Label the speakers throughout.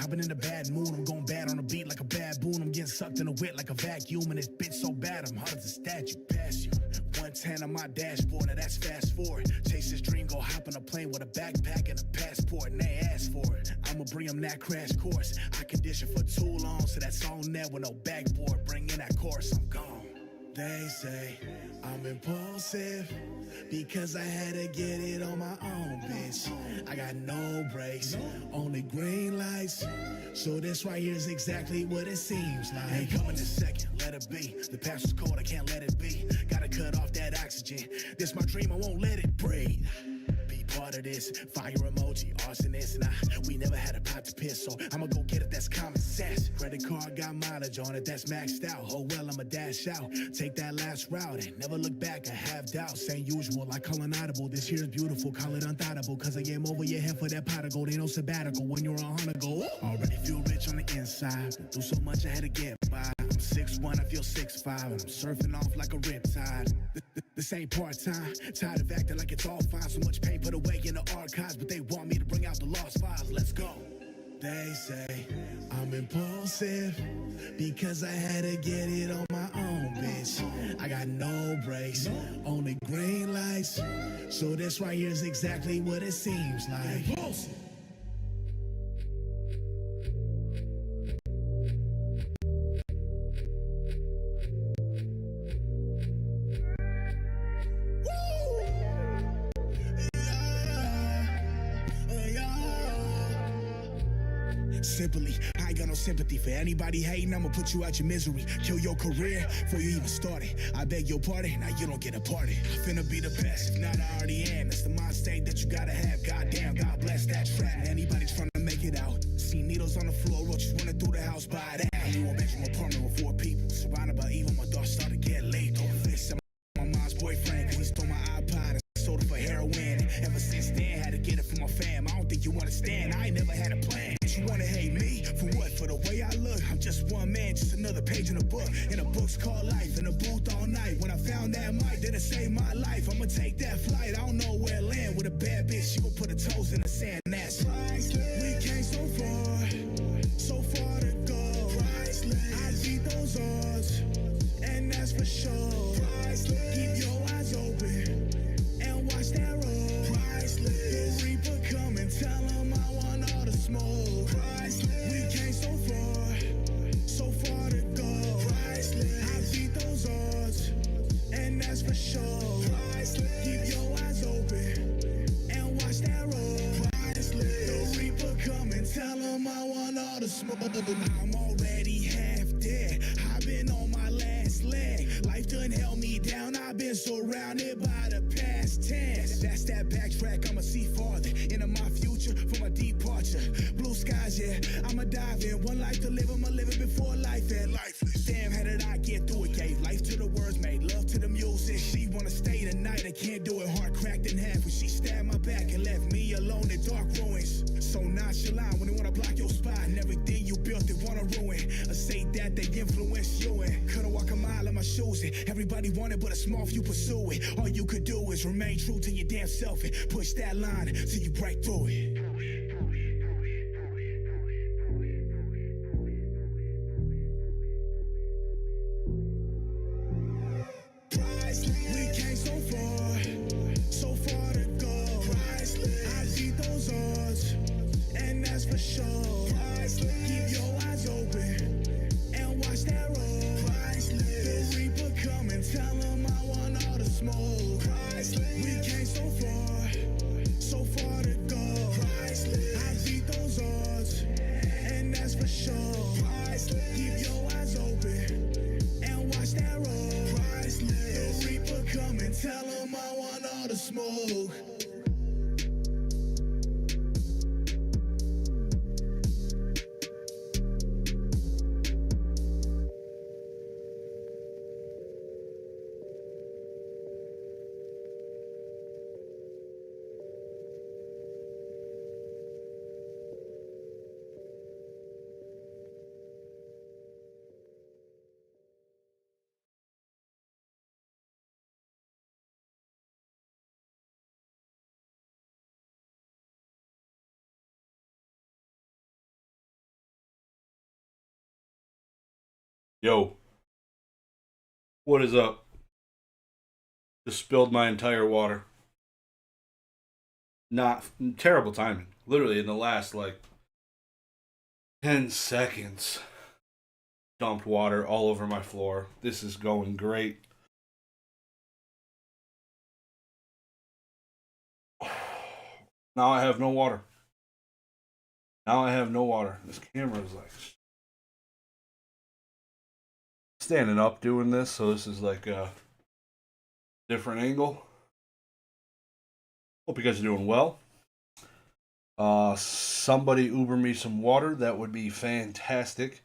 Speaker 1: I've been in a bad mood, I'm going bad on the beat like a baboon. I'm getting sucked in the wit like a vacuum, and this bitch so bad I'm hard as a statue. Pass you 110 on my dashboard, now that's fast forward. Chase this dream, go hop on a plane with a backpack and a passport, and they ask for it. I'ma bring them that crash course. I conditioned for too long, so that's on there with no backboard. Bring in that course, I'm gone. They say I'm impulsive because I had to get it on my own, bitch. I got no brakes, only green lights. So this right here is exactly what it seems like. Ain't coming in second, let it be. The past was cold, I can't let it be. Gotta cut off that oxygen. This my dream, I won't let it breathe. Be part of this, fire emoji, arsonist. Nah, we never had a pot to piss, so I'ma go get it, that's common sense. Credit card got mileage on it, that's maxed out. Oh well, I'ma dash out, take that last route and never look back. I have doubts, ain't usual, I call inaudible. This here's beautiful, call it unthoughtable, cause I am over your head for that pot of gold. Ain't no sabbatical when you're on a go. Already feel rich on the inside, been through so much I had to get by. I'm 6'1", I feel 6'5", and I'm surfing off like a riptide. This ain't part-time, tired of acting like it's all fine. So much pain put away in the archives, but they want me to bring out the lost files. Let's go. They say I'm impulsive because I had to get it on my own, bitch. I got no brakes, only green lights. So this right here is exactly what it seems like. Impulsive. Simply, I ain't got no sympathy for anybody hating. I'ma put you out your misery, kill your career before you even started. I beg your pardon, now you don't get a party. I finna be the best, if not I already am. That's the mind state that you gotta have. Goddamn, God bless that trap. Anybody's trying to make it out. See needles on the floor, roaches running through the house by that. I knew a bedroom apartment with 4 people, surrounded by evil. My thoughts started getting late. Over this, my mom's boyfriend, cause he stole my iPod and sold it for heroin. Ever since then, had to get it for my fam. I don't think you understand, I ain't never had a plan. You wanna hate me? For what? For the way I look? I'm just one man, just another page in a book. And a book's called life, in a booth all night. When I found that mic, then it saved my life. I'ma take that flight, I don't know where to land. With a bad bitch, she gon' put her toes in the sand. That's priceless. We came so far to go. Priceless. I beat those odds, and that's for sure. Priceless. Keep your eyes open and watch that roll. Priceless. The reaper come and tell him I want all the smoke. Priceless. We came so far to go. Priceless. I beat those odds, and that's for sure. Priceless. Keep your eyes open and watch that roll. Priceless. The reaper come and tell him I want all the smoke. I'm already half dead, I've been on my last leg. Life done held me down, I've been surrounded by the past tense. That's that backtrack, I'ma see farther into my future from my departure. Blue skies, yeah, I'ma dive in. One life to live, I'ma live it before life and lifeless. Damn, how did I get through it? Gave life to the words, made love to the music. She wanna stay tonight, I can't do it. Heart cracked in half when she stabbed my back and left me alone in dark ruins. So nonchalant when they wanna block your spot and everything you built they wanna ruin. I say that they influence you and couldn't walk a mile in my shoes and everybody wanted but a small few pursue it. All you could do is remain true to your damn self and push that line till you break through it. We came so far to go. Priceless. I beat those odds, and that's for sure. Priceless. Keep your eyes open and watch that roll. Priceless. The reaper come and tell him I want all the smoke. Priceless. We came so far to go.
Speaker 2: Yo, what is up? Just spilled my entire water. Not terrible timing. Literally in the last like 10 seconds, dumped water all over my floor. This is going great. Now I have no water. Now I have no water. This camera is like standing up doing this, so this is like a different angle. Hope you guys are doing well. Somebody Uber me some water. That would be fantastic.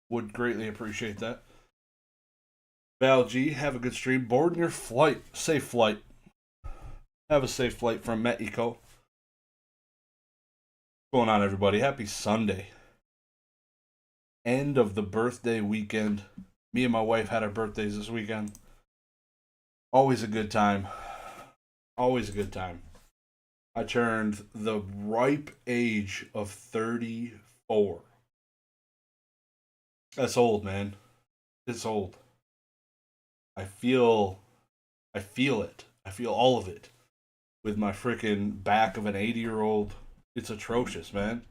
Speaker 2: Would greatly appreciate that. Val G, have a good stream. Boarding your flight. Safe flight. Have a safe flight from Mexico. What's going on, everybody? Happy Sunday. End of the birthday weekend. Me and my wife had our birthdays this weekend. Always a good time. Always a good time. I turned the ripe age of 34. That's old, man. It's old. I feel it. I feel all of it with my freaking back of an 80-year-old. It's atrocious, man.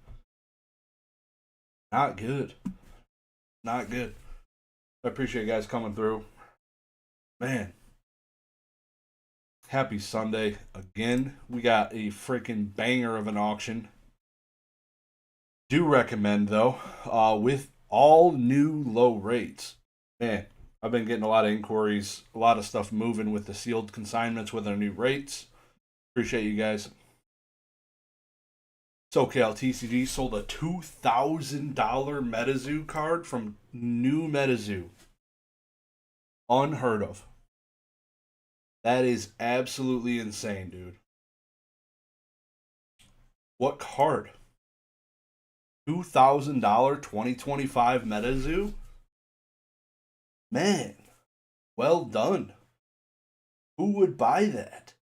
Speaker 2: Not good. Not good. I appreciate you guys coming through. Man. Happy Sunday again. We got a freaking banger of an auction. Do recommend, though, with all new low rates. Man, I've been getting a lot of inquiries, a lot of stuff moving with the sealed consignments with our new rates. Appreciate you guys. SoCal TCG sold a $2,000 MetaZoo card from New MetaZoo. Unheard of. That is absolutely insane, dude. What card? $2,000 2025 MetaZoo? Man, well done. Who would buy that?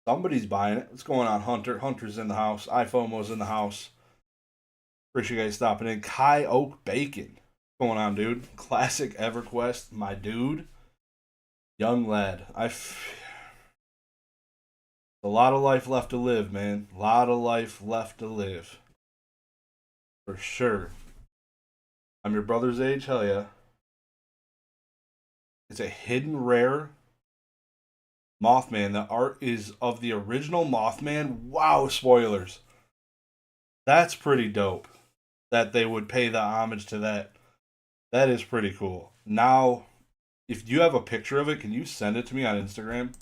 Speaker 2: Somebody's buying it. What's going on, Hunter? Hunter's in the house. iFomo's in the house. Appreciate you guys stopping in. Kai Oak Bacon. What's going on, dude? Classic EverQuest, my dude. Young lad. A lot of life left to live, man. A lot of life left to live. For sure. I'm your brother's age? Hell yeah. It's a hidden rare Mothman. The art is of the original Mothman. Wow, spoilers. That's pretty dope that they would pay the homage to that. That is pretty cool. Now, if you have a picture of it, can you send it to me on Instagram?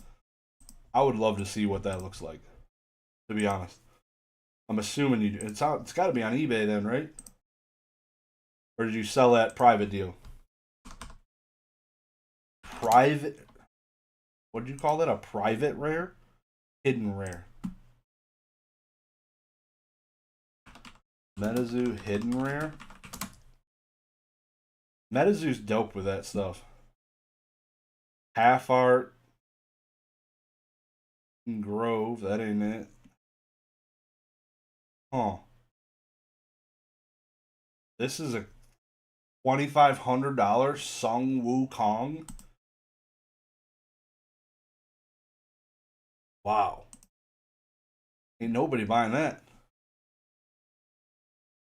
Speaker 2: I would love to see what that looks like, to be honest. I'm assuming you do. It's got to be on eBay then, right? Or did you sell that private deal? Private? What did you call that? A private rare? Hidden rare. MetaZoo hidden rare? MetaZoo's dope with that stuff. Half art. Grove, that ain't it. Huh. This is a $2,500 Sung Woo Kong. Wow. Ain't nobody buying that.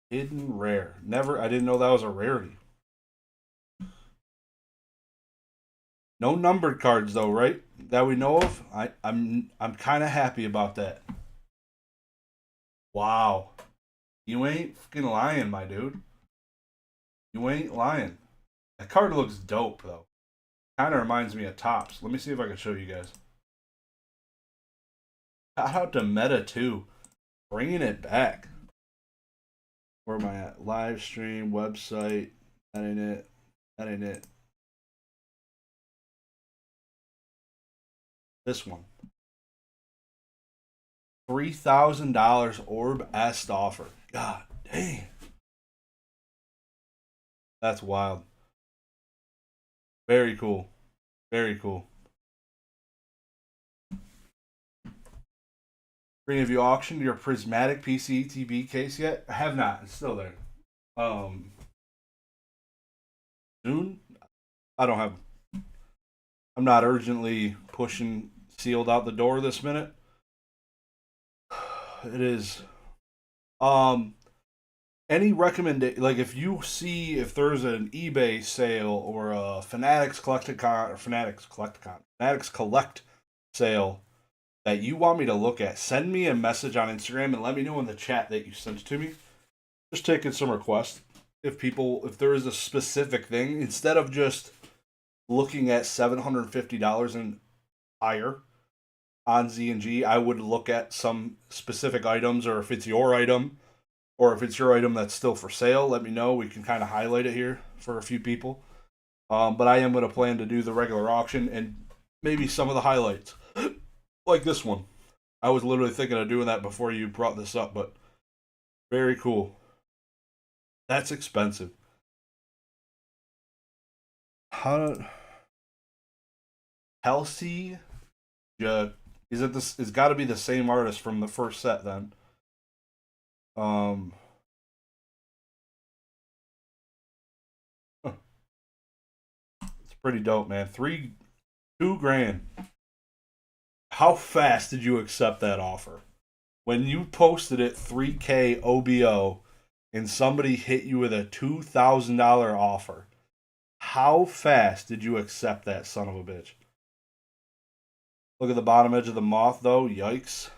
Speaker 2: Hidden rare. Never, I didn't know that was a rarity. No numbered cards though, right? That we know of. I'm kind of happy about that. Wow. You ain't fucking lying, my dude. You ain't lying. That card looks dope though. Kind of reminds me of Topps. Let me see if I can show you guys. Shout out to Meta too. Bringing it back. Where am I at? Live stream, website. That ain't it. That ain't it. This one. $3,000 Orb Est offer. God damn. That's wild. Very cool. Very cool. Green, have you auctioned your prismatic PCTB case yet? I have not. It's still there. Um, soon. I don't have. I'm not urgently pushing sealed out the door this minute. It is. Um, any recommendation? Like, if you see if there's an eBay sale or a Fanatics Collect sale that you want me to look at, send me a message on Instagram and let me know in the chat that you sent it to me. Just taking some requests. If there is a specific thing, instead of just looking at $750 and higher on Z&G, I would look at some specific items, or if it's your item, or if it's your item that's still for sale, let me know. We can kind of highlight it here for a few people. But I am going to plan to do the regular auction and maybe some of the highlights, like this one. I was literally thinking of doing that before you brought this up, but very cool. That's expensive. How? Kelsey? Yeah, is it this? It's got to be the same artist from the first set then. Um, it's pretty dope, man. 2 grand. How fast did you accept that offer? When you posted it 3K OBO and somebody hit you with a $2,000 offer, how fast did you accept that son of a bitch? Look at the bottom edge of the moth though. Yikes.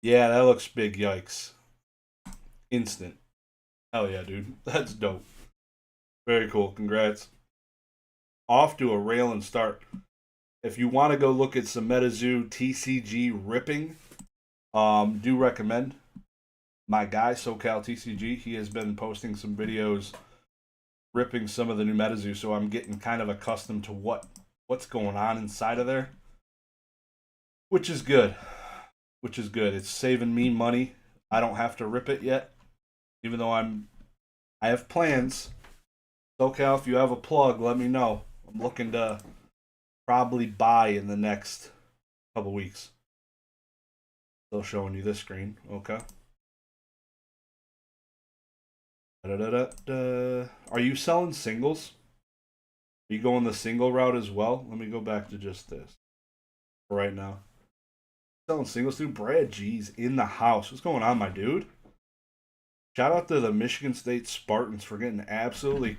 Speaker 2: Yeah, that looks big. Yikes. Instant. Hell yeah, dude. That's dope. Very cool. Congrats. Off to a railing start. If you want to go look at some MetaZoo TCG ripping, do recommend my guy SoCal TCG. He has been posting some videos ripping some of the new MetaZoo, so I'm getting kind of accustomed to what's going on inside of there, which is good. Which is good. It's saving me money. I don't have to rip it yet, even though I have plans. SoCal, if you have a plug, let me know. I'm looking to probably buy in the next couple weeks. Still showing you this screen. Okay. Da-da-da-da. Are you selling singles? Are you going the single route as well? Let me go back to just this for right now. Selling singles, dude. Brad G's in the house. What's going on, my dude? Shout out to the Michigan State Spartans for getting absolutely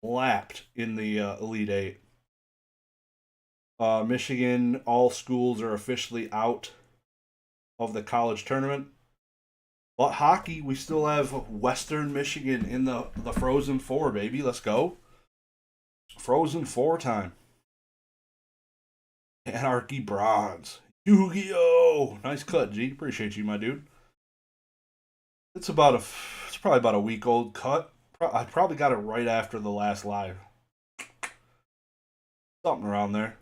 Speaker 2: clapped in the Elite Eight. Michigan, all schools are officially out of the college tournament. But hockey, we still have Western Michigan in the Frozen Four, baby. Let's go. Frozen Four time. Anarchy Bronze. Yu-Gi-Oh! Nice cut, G. Appreciate you, my dude. It's probably about a week old cut. I probably got it right after the last live. Something around there.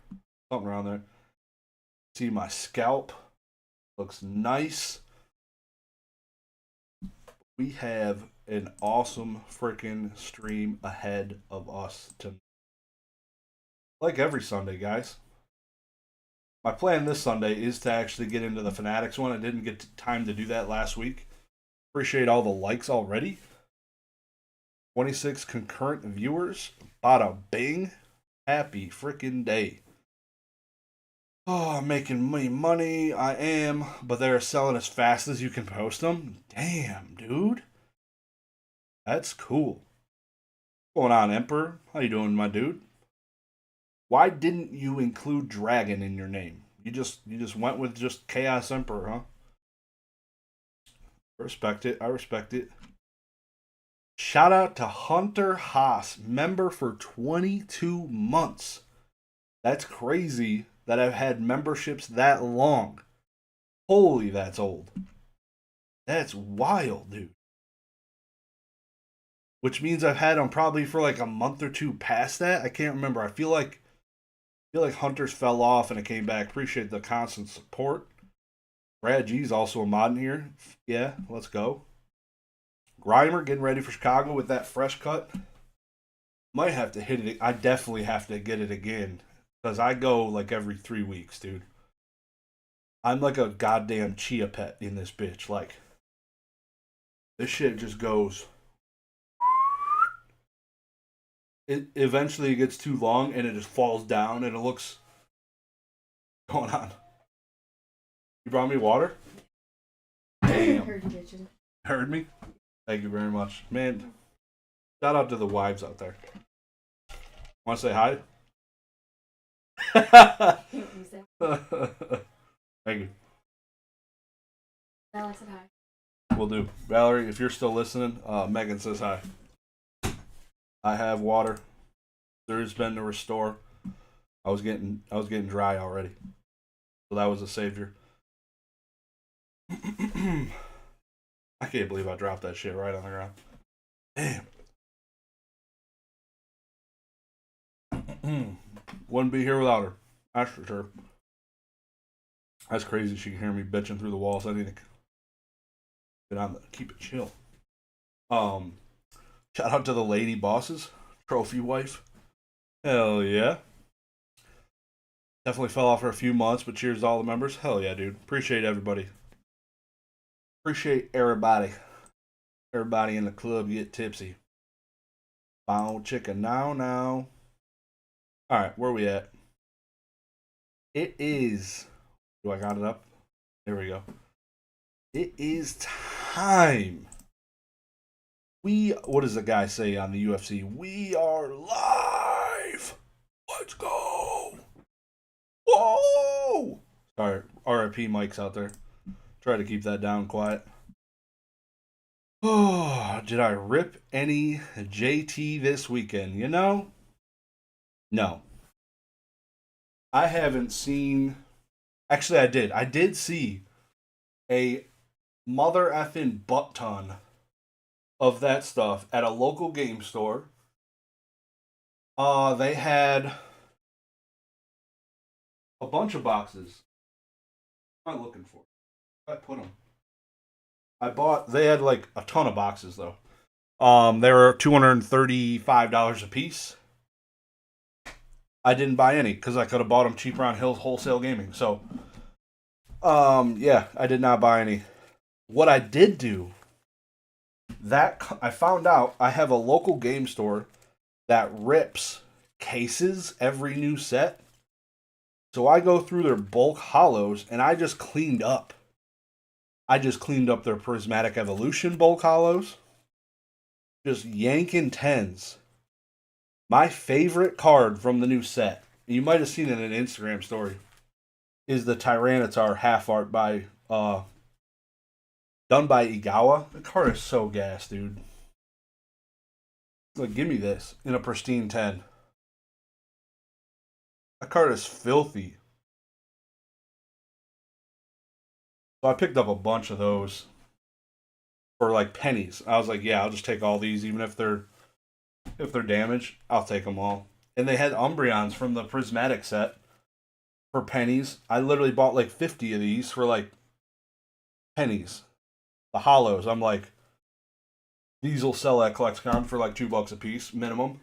Speaker 2: See my scalp. Looks nice. We have an awesome freaking stream ahead of us tonight. Like every Sunday, guys. My plan this Sunday is to actually get into the Fanatics one. I didn't get time to do that last week. Appreciate all the likes already. 26 concurrent viewers. Bada bing. Happy freaking day. Oh, I'm making me money. I am. But they're selling as fast as you can post them. Damn, dude. That's cool. What's going on, Emperor? How you doing, my dude? Why didn't you include Dragon in your name? You just went with just Chaos Emperor, huh? I respect it. Shout out to Hunter Haas, member for 22 months. That's crazy that I've had memberships that long. Holy, that's old. That's wild, dude. Which means I've had them probably for like a month or two past that. I can't remember. I feel like Hunters fell off and it came back. Appreciate the constant support. Brad G's also a mod in here. Yeah, let's go. Grimer getting ready for Chicago with that fresh cut. Might have to hit it. I definitely have to get it again. Because I go like every 3 weeks, dude. I'm like a goddamn chia pet in this bitch. Like, This shit just goes. It eventually gets too long and it just falls down and it looks going on. You brought me water? Damn. Heard me? Thank you very much. Man, shout out to the wives out there. Want to say hi? Thank you.
Speaker 3: Val said hi.
Speaker 2: Will do. Valerie, if you're still listening, Megan says hi. I have water. There's been to restore. I was getting dry already. So that was a savior. I can't believe I dropped that shit right on the ground. Damn. Wouldn't be here without her. That's for sure. That's crazy. She can hear me bitching through the walls. I need to get on keep it chill. Shout out to the lady bosses. Trophy wife. Hell yeah. Definitely fell off for a few months, but cheers to all the members. Hell yeah, dude. Appreciate everybody. Appreciate everybody. Everybody in the club get tipsy. Bow chicken now. Alright, where we at? It is. Do I got it up? There we go. It is time. What does the guy say on the UFC? We are live. Let's go. Whoa. Sorry, RIP Mike's out there. Try to keep that down quiet. Oh, did I rip any JT this weekend? You know? No. I haven't seen... Actually, I did. I did see a mother effing butt ton of that stuff at a local game store. They had a bunch of boxes. What am I looking for? Where did I put them? They had like a ton of boxes though. They were $235 a piece. I didn't buy any because I could have bought them cheaper on Hills Wholesale Gaming. So, yeah, I did not buy any. What I did do, that I found out I have a local game store that rips cases every new set. So I go through their bulk hollows and I just cleaned up. I just cleaned up their Prismatic Evolution bulk hollows. Just yanking 10s. My favorite card from the new set, you might have seen it in an Instagram story, is the Tyranitar half art by done by Igawa. The card is so gas, dude. Like, give me this in a pristine 10. That card is filthy. So I picked up a bunch of those for like pennies. I was like, yeah, I'll just take all these, even if they're damaged. I'll take them all. And they had Umbreons from the Prismatic set for pennies. I literally bought like 50 of these for like pennies. The hollows. I'm like, these will sell at CollectCon for like $2 a piece minimum.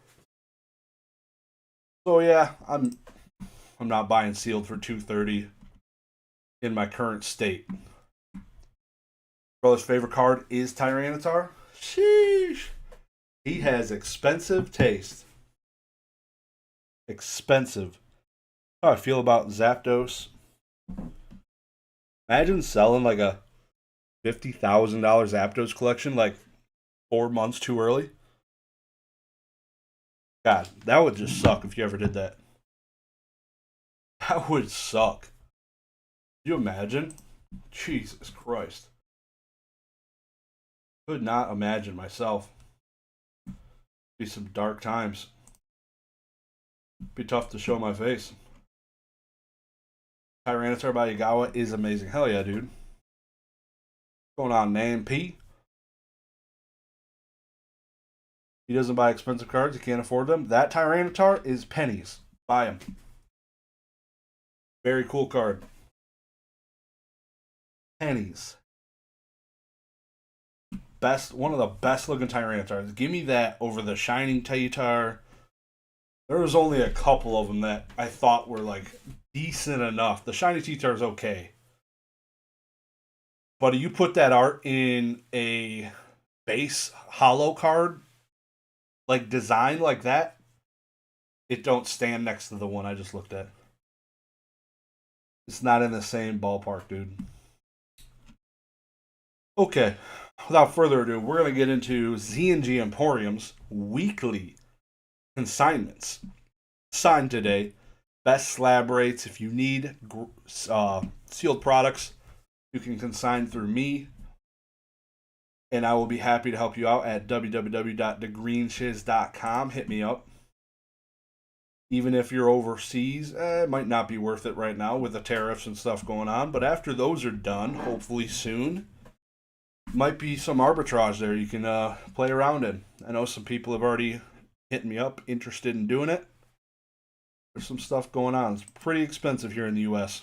Speaker 2: So yeah, I'm not buying sealed for $230 in my current state. Brother's favorite card is Tyranitar. Sheesh. He has expensive taste. Expensive. How I feel about Zapdos. Imagine selling like a $50,000 Zapdos collection like 4 months too early. God, that would just suck if you ever did that. That would suck. Could you imagine? Jesus Christ. Could not imagine myself. Be some dark times. Be tough to show my face. Tyranitar by Igawa is amazing. Hell yeah, dude. What's going on, Name P? He doesn't buy expensive cards. He can't afford them. That Tyranitar is pennies. Buy him. Very cool card. Pennies. One of the best looking Tyranitars. Give me that over the Shining Taytar. There was only a couple of them that I thought were like decent enough. The Shiny Taytar is okay. But you put that art in a base hollow card, like design like that, it don't stand next to the one I just looked at. It's not in the same ballpark, dude. Okay, without further ado, we're going to get into Z&G Emporium's weekly consignments. Signed today. Best slab rates. If you need sealed products, you can consign through me. And I will be happy to help you out at www.dagreenshiz.com. Hit me up. Even if you're overseas, it might not be worth it right now with the tariffs and stuff going on. But after those are done, hopefully soon, might be some arbitrage there you can play around in. I know some people have already hit me up, interested in doing it. There's some stuff going on. It's pretty expensive here in the U.S.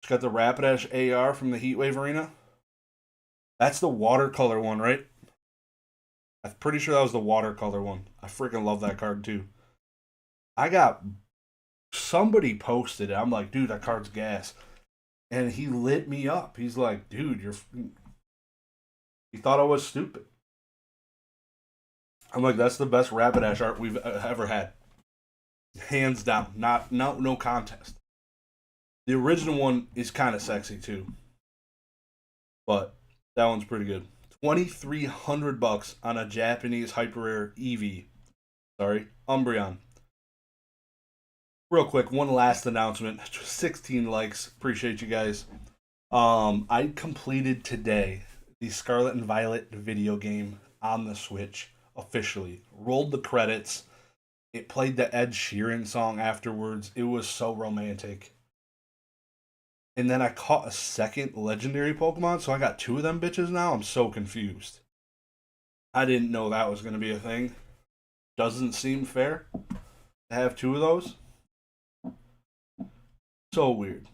Speaker 2: It's got the Rapidash AR from the Heatwave Arena. That's the watercolor one, right? I'm pretty sure that was the watercolor one. I freaking love that card too. Somebody posted it. I'm like, dude, that card's gas. And he lit me up. He's like, dude, he thought I was stupid. I'm like, that's the best Rapidash art we've ever had. Hands down. No contest. The original one is kind of sexy too. But that one's pretty good. $2,300 on a Japanese hyper rare Eevee. Umbreon. Real quick, one last announcement. 16 likes. Appreciate you guys. I completed today the Scarlet and Violet video game on the Switch officially. Rolled the credits. It played the Ed Sheeran song afterwards. It was so romantic. And then I caught a second legendary Pokemon, so I got 2 of them bitches now. I'm so confused. I didn't know that was going to be a thing. Doesn't seem fair to have 2 of those. So weird.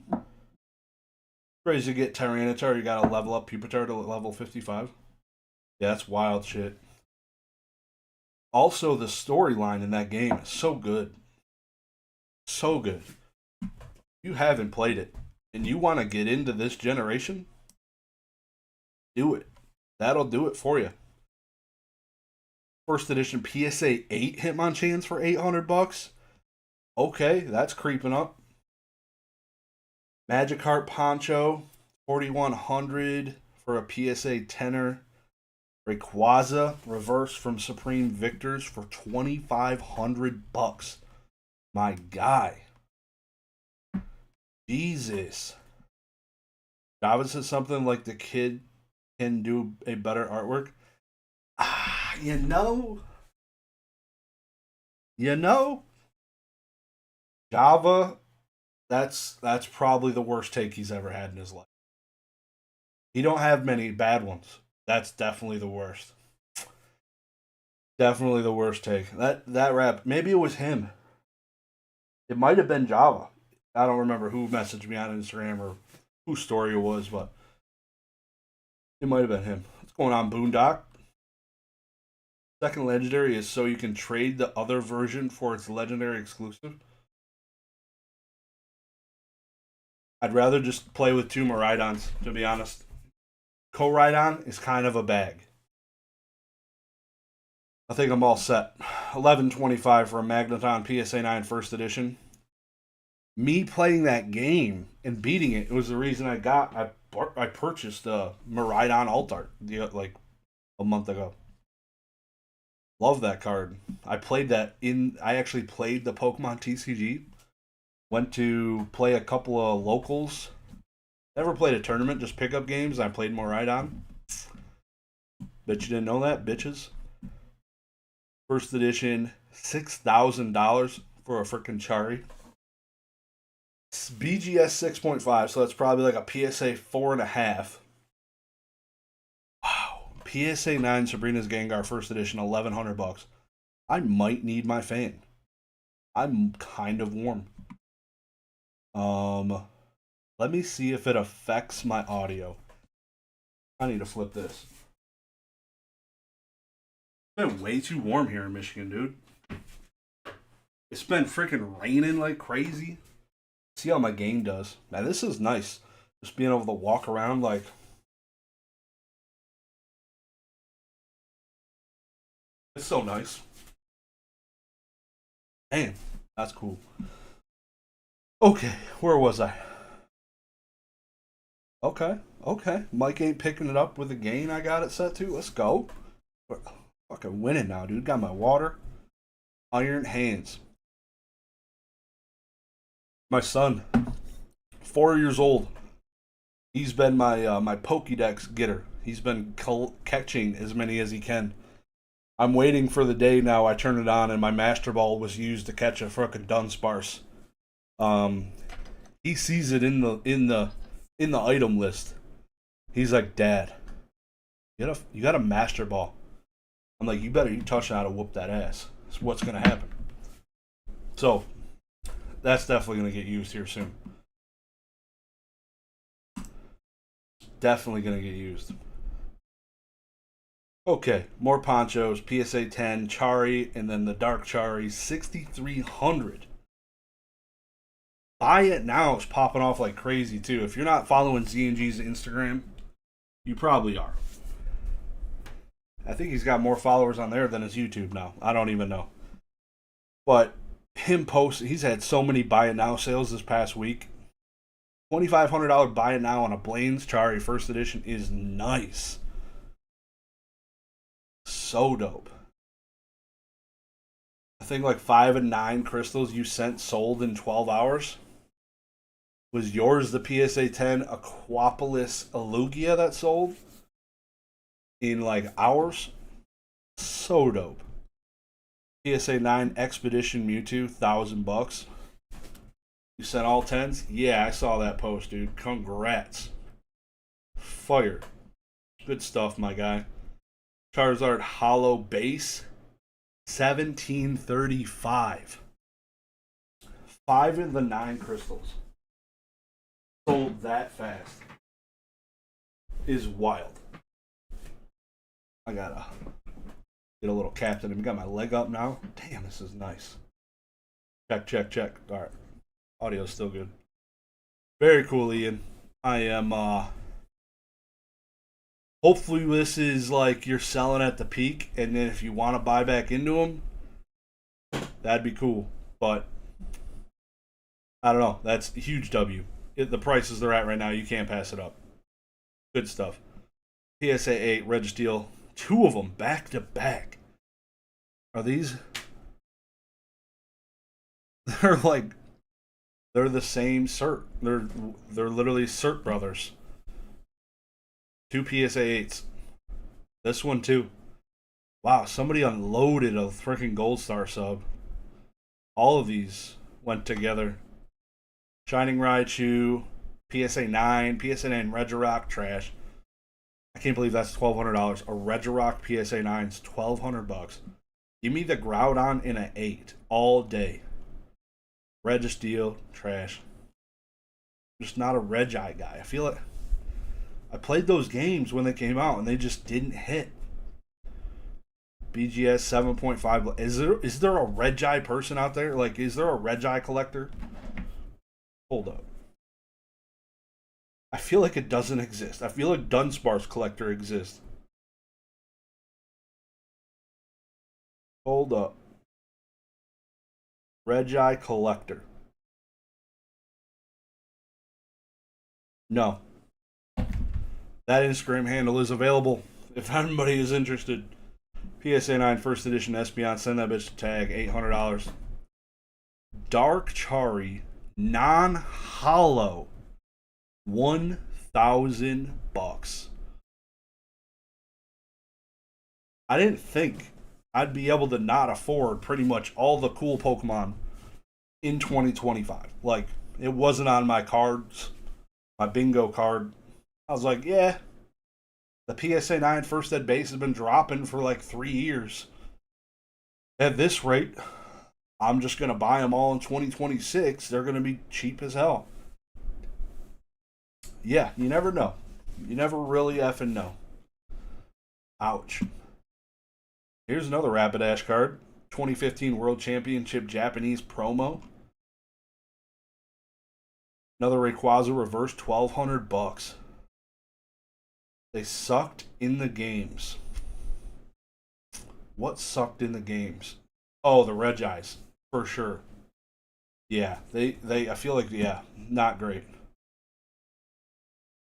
Speaker 2: Crazy to get Tyranitar, you gotta level up Pupitar to level 55. Yeah, that's wild shit. Also, the storyline in that game is so good. So good. If you haven't played it, and you want to get into this generation, do it. That'll do it for you. First edition PSA 8 Hitmonchans for $800. Okay, that's creeping up. Magikarp Poncho, $4,100 for a PSA 10er. Rayquaza reverse from Supreme Victors for $2,500. My guy. Jesus. Java says something like the kid can do a better artwork. You know. Java, that's probably the worst take he's ever had in his life. He don't have many bad ones. That's definitely the worst. Definitely the worst take. That rap, maybe it was him. It might have been Java. I don't remember who messaged me on Instagram or whose story it was, but it might have been him. What's going on, Boondock? Second legendary is so you can trade the other version for its legendary exclusive. I'd rather just play with 2 Miraidons, to be honest. Koraidon is kind of a bag. I think I'm all set. $11.25 for a Magneton PSA 9 first edition. Me playing that game and beating it was the reason I purchased Miraidon Altart like a month ago. Love that card. I actually played the Pokemon TCG. Went to play a couple of locals. Never played a tournament, just pickup games. I played Miraidon. Bet you didn't know that, bitches. First edition, $6,000 for a frickin' Chari. BGS 6.5, so that's probably like a PSA 4.5. Wow. PSA 9 Sabrina's Gengar first edition, $1,100. I might need my fan. I'm kind of warm. Let me see if it affects my audio. I need to flip this. It's been way too warm here in Michigan, dude. It's been freaking raining like crazy. See how my game does. Now this is nice. Just being able to walk around like It's so nice. Damn, that's cool. Okay, where was I? Okay, okay. Mike ain't picking it up with the gain I got it set to. Let's go. We're fucking winning now, dude. Got my water. Iron hands. My son, 4 years old. He's been my Pokédex getter. He's been catching as many as he can. I'm waiting for the day now I turn it on and my Master Ball was used to catch a fucking Dunsparce. He sees it in the item list. He's like, Dad, you got a Master Ball. I'm like, you touch on how to whoop that ass. That's what's gonna happen. So that's definitely gonna get used here soon. Definitely gonna get used. Okay, more ponchos. PSA 10, Chari, and then the Dark Chari, 6,300. Buy it now is popping off like crazy too. If you're not following Z&G's Instagram, you probably are. I think he's got more followers on there than his YouTube now. I don't even know. But he's had so many buy it now sales this past week. $2,500 buy it now on a Blaine's Chari first edition is nice. So dope. I think like 5 and 9 crystals you sent sold in 12 hours. Was yours the PSA 10 Aquapolis Elugia that sold in like hours? So dope. PSA 9 Expedition Mewtwo, $1,000. You sent all 10s? Yeah, I saw that post, dude. Congrats. Fire. Good stuff, my guy. Charizard Hollow Base, 1735. 5 of the 9 crystals sold that fast is wild. I gotta get a little captain. I got my leg up now. Damn, this is nice. Check. All right, audio's still good. Very cool, Ian. I am. Hopefully, this is like you're selling at the peak, and then if you want to buy back into them, that'd be cool. But I don't know. That's a huge W. The prices they're at right now, you can't pass it up. Good stuff. PSA 8, Registeel. 2 of them back to back. Are these? They're the same cert. They're literally cert brothers. 2 PSA 8s. This one too. Wow, somebody unloaded a freaking Gold Star sub. All of these went together. Shining Raichu, PSA 9, PSA 9 Regirock, trash. I can't believe that's $1,200. A Regirock PSA 9 is $1,200. Give me the Groudon in an 8 all day. Registeel, trash. Just not a Regi guy. I feel it. I played those games when they came out and they just didn't hit. BGS 7.5. Is there a Regi person out there? Like, is there a Regi collector? Hold up. I feel like it doesn't exist. I feel like Dunsparce collector exists. Hold up. Regi collector. No. That Instagram handle is available if anybody is interested. PSA 9 first edition Espeon. Send that bitch to tag. $800. Dark Chari non-hollow. $1,000. I didn't think I'd be able to not afford pretty much all the cool Pokemon in 2025. Like, it wasn't on my cards, my bingo card. I was like, yeah, the PSA 9 first ed base has been dropping for like 3 years. At this rate, I'm just going to buy them all in 2026. They're going to be cheap as hell. Yeah, you never know. You never really effing know. Ouch. Here's another Rapidash card. 2015 World Championship Japanese promo. Another Rayquaza reverse, $1,200. They sucked in the games. What sucked in the games? Oh, the Regis, for sure. Yeah, they I feel like, yeah, not great.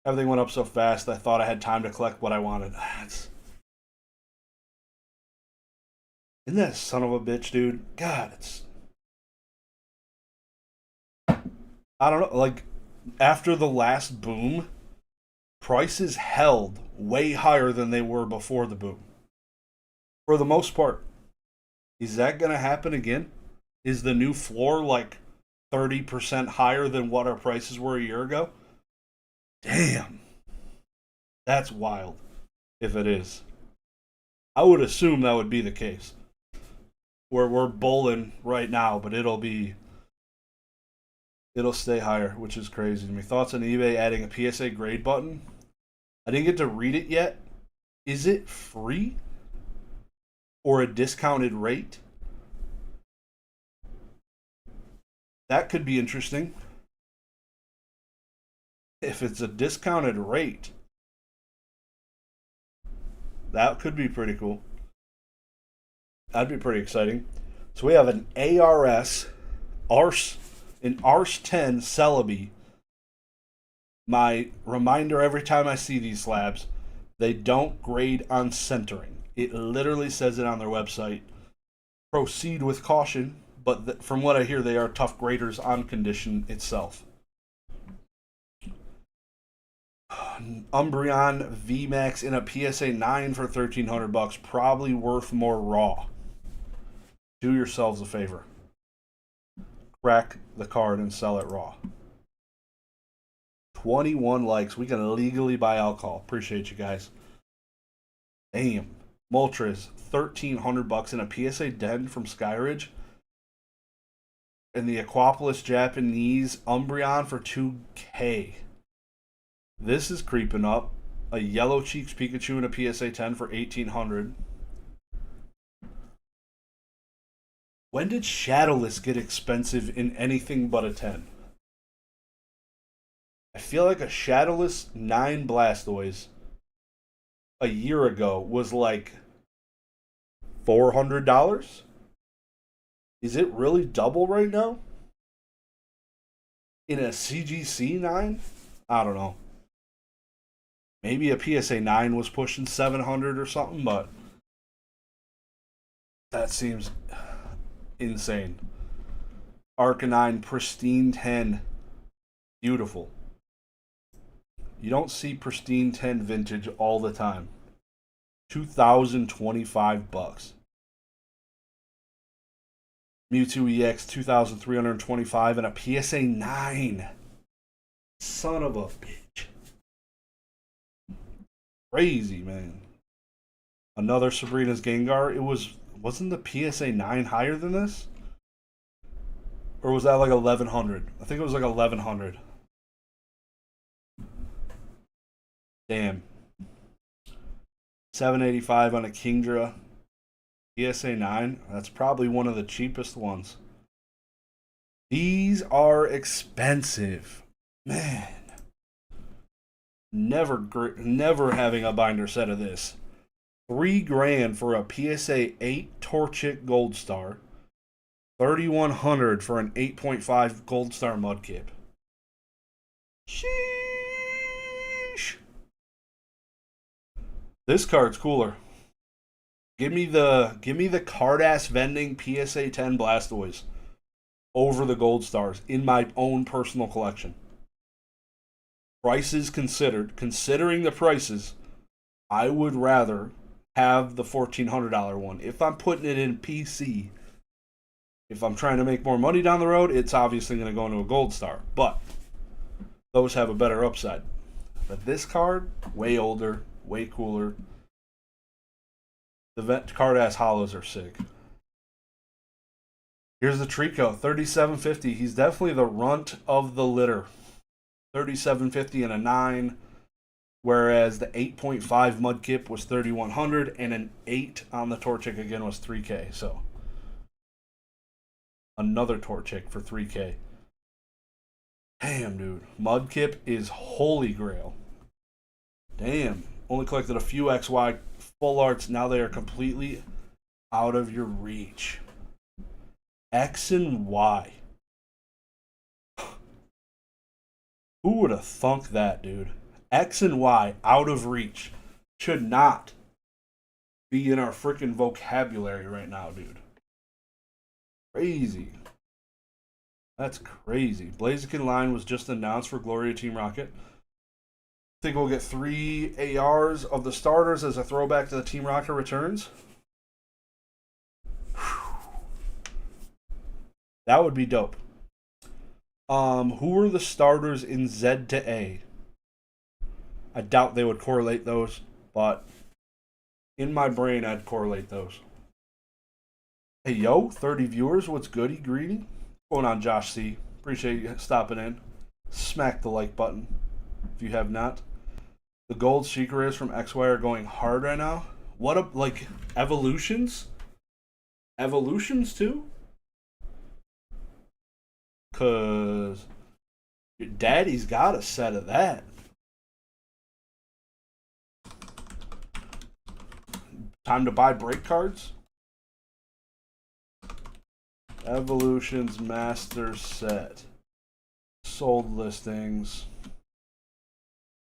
Speaker 2: Everything went up so fast I thought I had time to collect what I wanted. Isn't that a son of a bitch, dude? God, it's I don't know, like after the last boom, prices held way higher than they were before the boom. For the most part. Is that going to happen again? Is the new floor like 30% higher than what our prices were a year ago? Damn. That's wild if it is. I would assume that would be the case. Where we're bowling right now, but it'll stay higher, which is crazy to me. Thoughts on eBay adding a PSA grade button? I didn't get to read it yet. Is it free or a discounted rate? That could be interesting. If it's a discounted rate, that could be pretty cool. That'd be pretty exciting. So we have an an ARS 10 Celebi. My reminder every time I see these slabs, they don't grade on centering. It literally says it on their website. Proceed with caution, but from what I hear, they are tough graders on condition itself. Umbreon VMAX in a PSA 9 for $1,300, probably worth more raw. Do yourselves a favor. Crack the card and sell it raw. 21 likes. We can legally buy alcohol. Appreciate you guys. Damn. Moltres, $1,300 in a PSA 10 from Skyridge. And the Aquapolis Japanese Umbreon for $2K. This is creeping up. A Yellow Cheeks Pikachu in a PSA 10 for $1,800. When did Shadowless get expensive in anything but a 10? I feel like a Shadowless 9 Blastoise a year ago was like $400. Is it really double right now? In a CGC 9? I don't know. Maybe a PSA 9 was pushing 700 or something, but that seems insane. Arcanine Pristine 10. Beautiful. You don't see Pristine 10 vintage all the time. $2,025. Mewtwo EX 2,325 and a PSA 9. Son of a bitch. Crazy, man. Another Sabrina's Gengar. Wasn't the PSA 9 higher than this? Or was that like 1,100? I think it was like 1,100. Damn. 785 on a Kingdra. PSA 9. That's probably one of the cheapest ones. These are expensive. Man. Never having a binder set of this. $3,000 for a PSA 8 Torchic Gold Star. $3,100 for an 8.5 Gold Star Mudkip. Sheesh. This card's cooler. Give me the card ass vending PSA 10 Blastoise over the Gold Stars in my own personal collection. Prices considered, considering the prices, I would rather have the $1,400 one. If I'm putting it in PC, if I'm trying to make more money down the road, it's obviously going to go into a Gold Star. But those have a better upside. But this card, way older, way cooler. The vet card ass hollows are sick. Here's the Trico, $3,750. He's definitely the runt of the litter. $3,750 and a 9. Whereas the 8.5 Mudkip was $3,100 and an 8 on the Torchic again was $3K. So another Torchic for $3K. Damn, dude. Mudkip is holy grail. Damn. Only collected a few XY full arts. Now they are completely out of your reach. X and Y. Who would have thunk that, dude? X and Y out of reach should not be in our freaking vocabulary right now, dude. Crazy. That's crazy. Blaziken line was just announced for Gloria Team Rocket. I think we'll get 3 ARs of the starters as a throwback to the Team Rocket returns. That would be dope. Who were the starters in Z to A? I doubt they would correlate those, but in my brain, I'd correlate those. Hey, yo, 30 viewers. What's goody, greedy? What's going on, Josh C? Appreciate you stopping in. Smack the like button if you have not. The gold secrets from XY are going hard right now. What up, like, evolutions? Evolutions, too? Because your daddy's got a set of that. Time to buy break cards? Evolutions Master Set. Sold listings.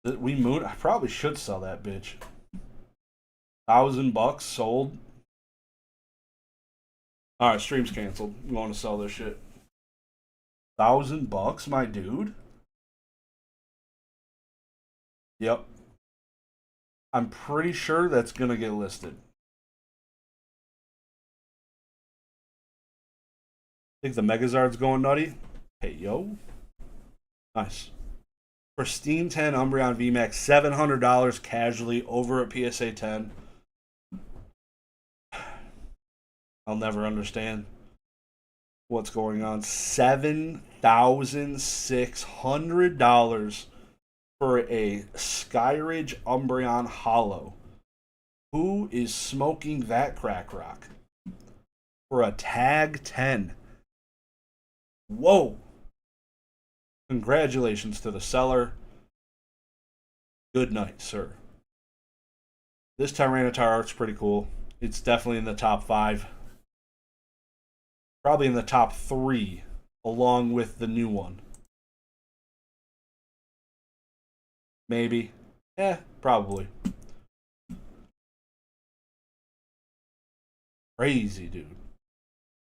Speaker 2: I probably should sell that bitch. $1,000 sold. Alright, stream's canceled. You want to sell this shit? $1,000, my dude? Yep. I'm pretty sure that's gonna get listed. Think the Megazard's going nutty? Hey, yo. Nice. Pristine 10 Umbreon VMAX, $700 casually over at PSA 10. I'll never understand what's going on. $7,600 for a Skyridge Umbreon Hollow. Who is smoking that crack rock? For a tag 10. Whoa. Congratulations to the seller. Good night, sir. This Tyranitar art's pretty cool. It's definitely in the top 5. Probably in the top 3, along with the new one. Maybe. Probably. Crazy, dude.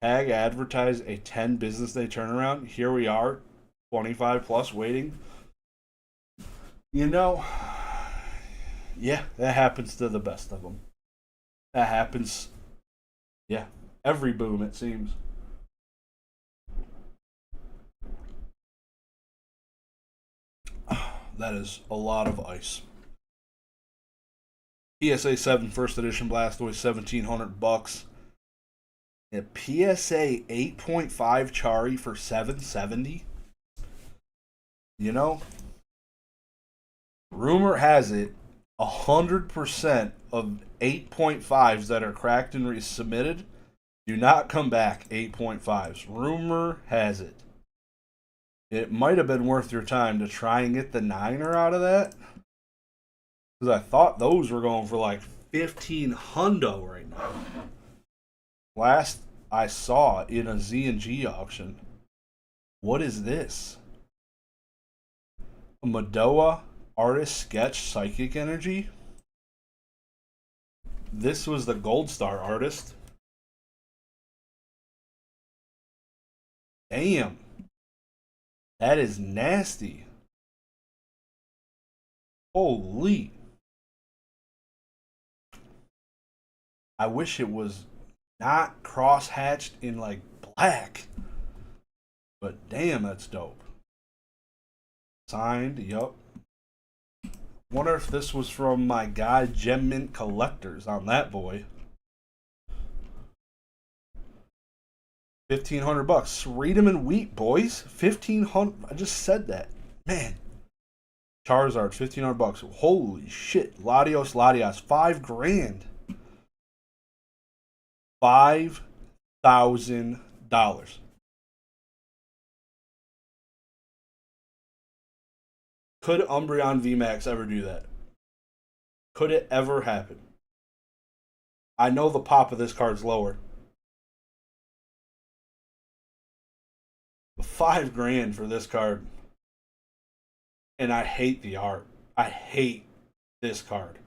Speaker 2: Tag advertised a 10 business day turnaround. Here we are, 25 plus waiting. You know, yeah, that happens to the best of them. That happens, yeah, every boom, it seems. That is a lot of ice. PSA 7 first edition Blastoise, $1,700. A PSA 8.5 Chari for $770. You know, rumor has it 100% of 8.5s that are cracked and resubmitted do not come back 8.5s. Rumor has it. It might have been worth your time to try and get the 9er out of that. Because I thought those were going for like 15 hundo right now. Last I saw in a Z&G auction. What is this? A Madoa Artist Sketch Psychic Energy? This was the Gold Star artist. Damn. That is nasty. Holy. I wish it was not cross-hatched in like black. But damn, that's dope. Signed, yup. Wonder if this was from my guy Gem Mint Collectors on that boy. $1,500. Read 'em in wheat, boys. 1,500. I just said that. Man. Charizard, $1,500. Holy shit. Latios, $5,000. $5,000. Could Umbreon VMAX ever do that? Could it ever happen? I know the pop of this card's lower. But $5,000 for this card. And I hate the art. I hate this card.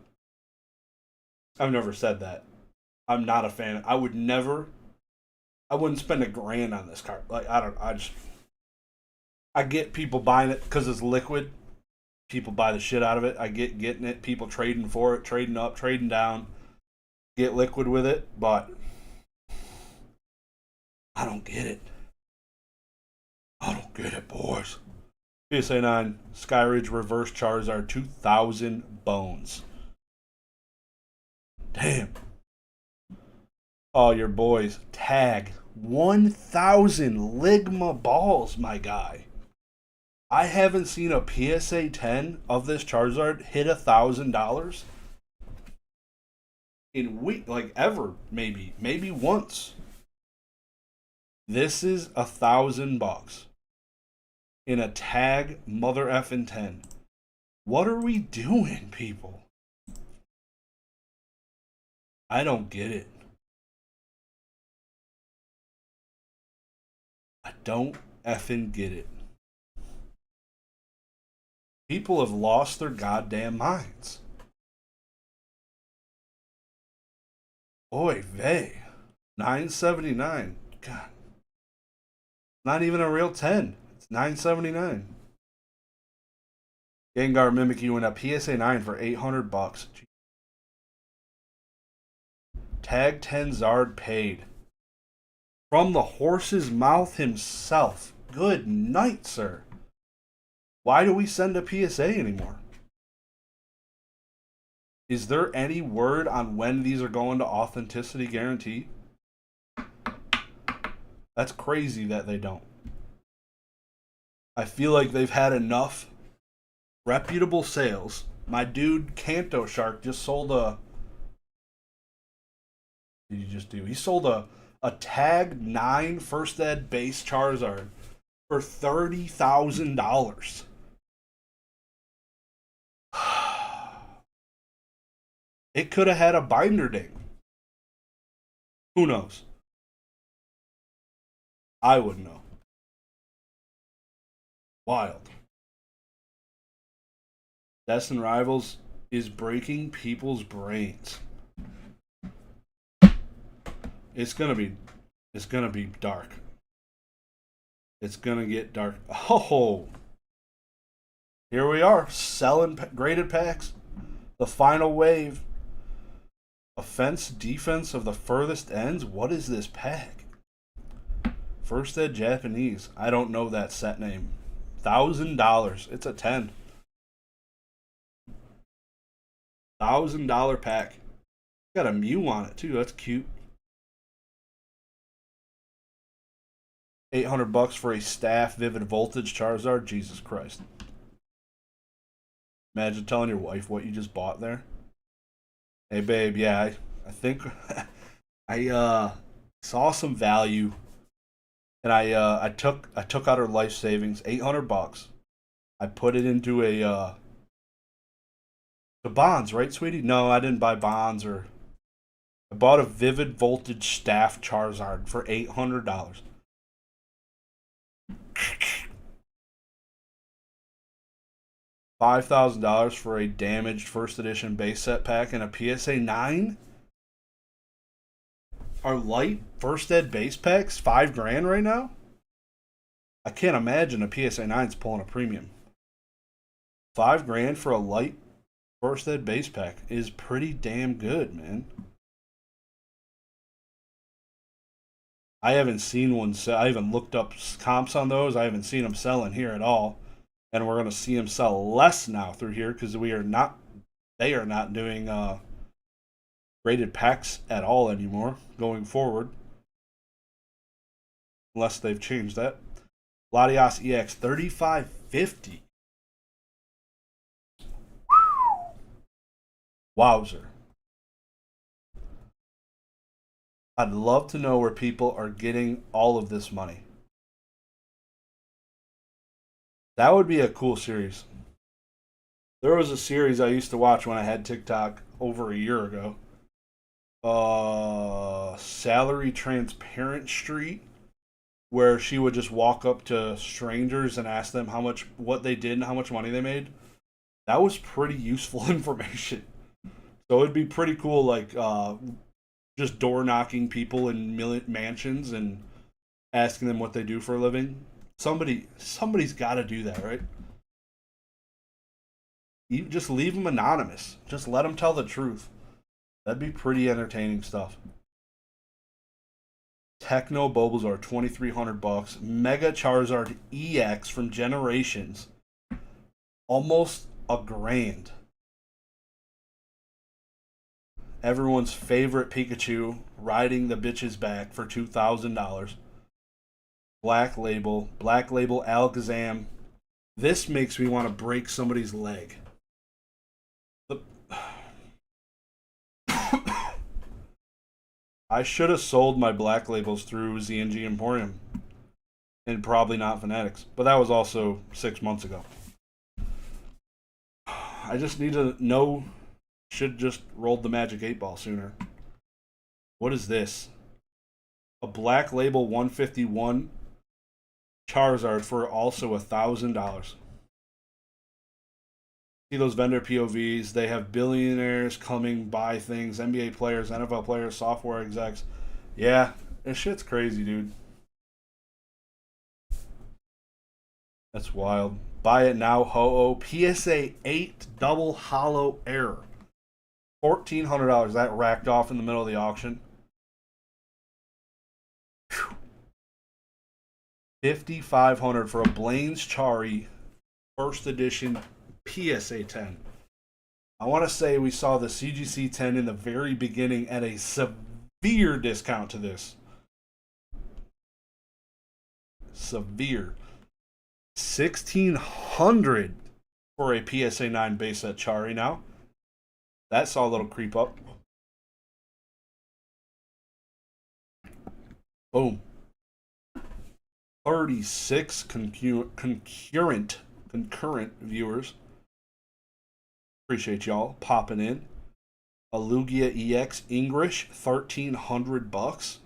Speaker 2: I've never said that. I'm not a fan. I wouldn't spend $1,000 on this card. Like, I get people buying it because it's liquid. People buy the shit out of it. I get getting it. People trading for it, trading up, trading down. Get liquid with it, but I don't get it. I don't get it, boys. PSA 9, Skyridge Reverse Charizard, 2,000 bones. Damn. Oh, your boys. Tag. 1,000 Ligma balls, my guy. I haven't seen a PSA 10 of this Charizard hit $1,000 in ever, maybe once. This is $1,000 in a tag mother effing 10. What are we doing, people? I don't get it. I don't effing get it. People have lost their goddamn minds. Oy vey. $9.79. God. Not even a real 10. It's $9.79. Gengar Mimikyu in a PSA 9 for $800. Tag 10 Zard paid. From the horse's mouth himself. Good night, sir. Why do we send a PSA anymore? Is there any word on when these are going to authenticity guarantee? That's crazy that they don't. I feel like they've had enough reputable sales. My dude Kanto Shark just sold a... What did he just do? He sold a tag 9 first ed base Charizard for $30,000. It could have had a binder ding. Who knows? I wouldn't know. Wild. Destin Rivals is breaking people's brains. It's gonna be dark. It's gonna get dark. Oh, here we are selling graded packs. The final wave. Offense, defense of the furthest ends. What is this pack? First Ed Japanese. I don't know that set name. $1,000. It's a 10. $1,000 pack. Got a Mew on it too. That's cute. $800 for a staff Vivid Voltage Charizard. Jesus Christ. Imagine telling your wife what you just bought there. Hey babe, yeah, I think I saw some value, and I took out her life savings, $800. I put it into the bonds, right, sweetie? No, I didn't buy bonds, or I bought a Vivid Voltage Staff Charizard for $800. $5,000 for a damaged first edition base set pack and a PSA 9? Are light first ed base packs $5,000 right now? I can't imagine a PSA 9's pulling a premium. $5,000 for a light first ed base pack is pretty damn good, man. I haven't seen one sell. I haven't looked up comps on those. I haven't seen them selling here at all. And we're going to see them sell less now through here because they are not doing graded packs at all anymore going forward. Unless they've changed that. Latias EX 3550. Wowzer. I'd love to know where people are getting all of this money. That would be a cool series. There was a series I used to watch when I had TikTok over a year ago Salary Transparent Street, where she would just walk up to strangers and ask them what they did and how much money they made. That was pretty useful information. So it'd be pretty cool, like just door knocking people in mansions and asking them what they do for a living. Somebody's got to do that, right? You just leave them anonymous. Just let them tell the truth. That'd be pretty entertaining stuff. Techno Bulbasaur, $2,300. Mega Charizard EX from Generations, almost $1,000. Everyone's favorite Pikachu riding the bitch's back for $2,000. Black Label Alakazam. This makes me want to break somebody's leg. I should have sold my Black Labels through ZNG Emporium. And probably not Fanatics. But that was also 6 months ago. I just need to know. Should just rolled the Magic 8 Ball sooner. What is this? A Black Label 151 Charizard for also $1,000. See those vendor POVs? They have billionaires coming by things, NBA players, NFL players, software execs. Yeah, this shit's crazy, dude. That's wild. Buy it now, Ho-Oh. PSA 8 double hollow error. $1,400. That racked off in the middle of the auction. $5,500 for a Blaine's Chari first edition PSA 10. I want to say we saw the CGC 10 in the very beginning at a severe discount to this. Severe. $1,600 for a PSA 9 base set Chari now. That saw a little creep up. Boom. 36 concurrent viewers. Appreciate y'all popping in. A Lugia EX English, $1,300.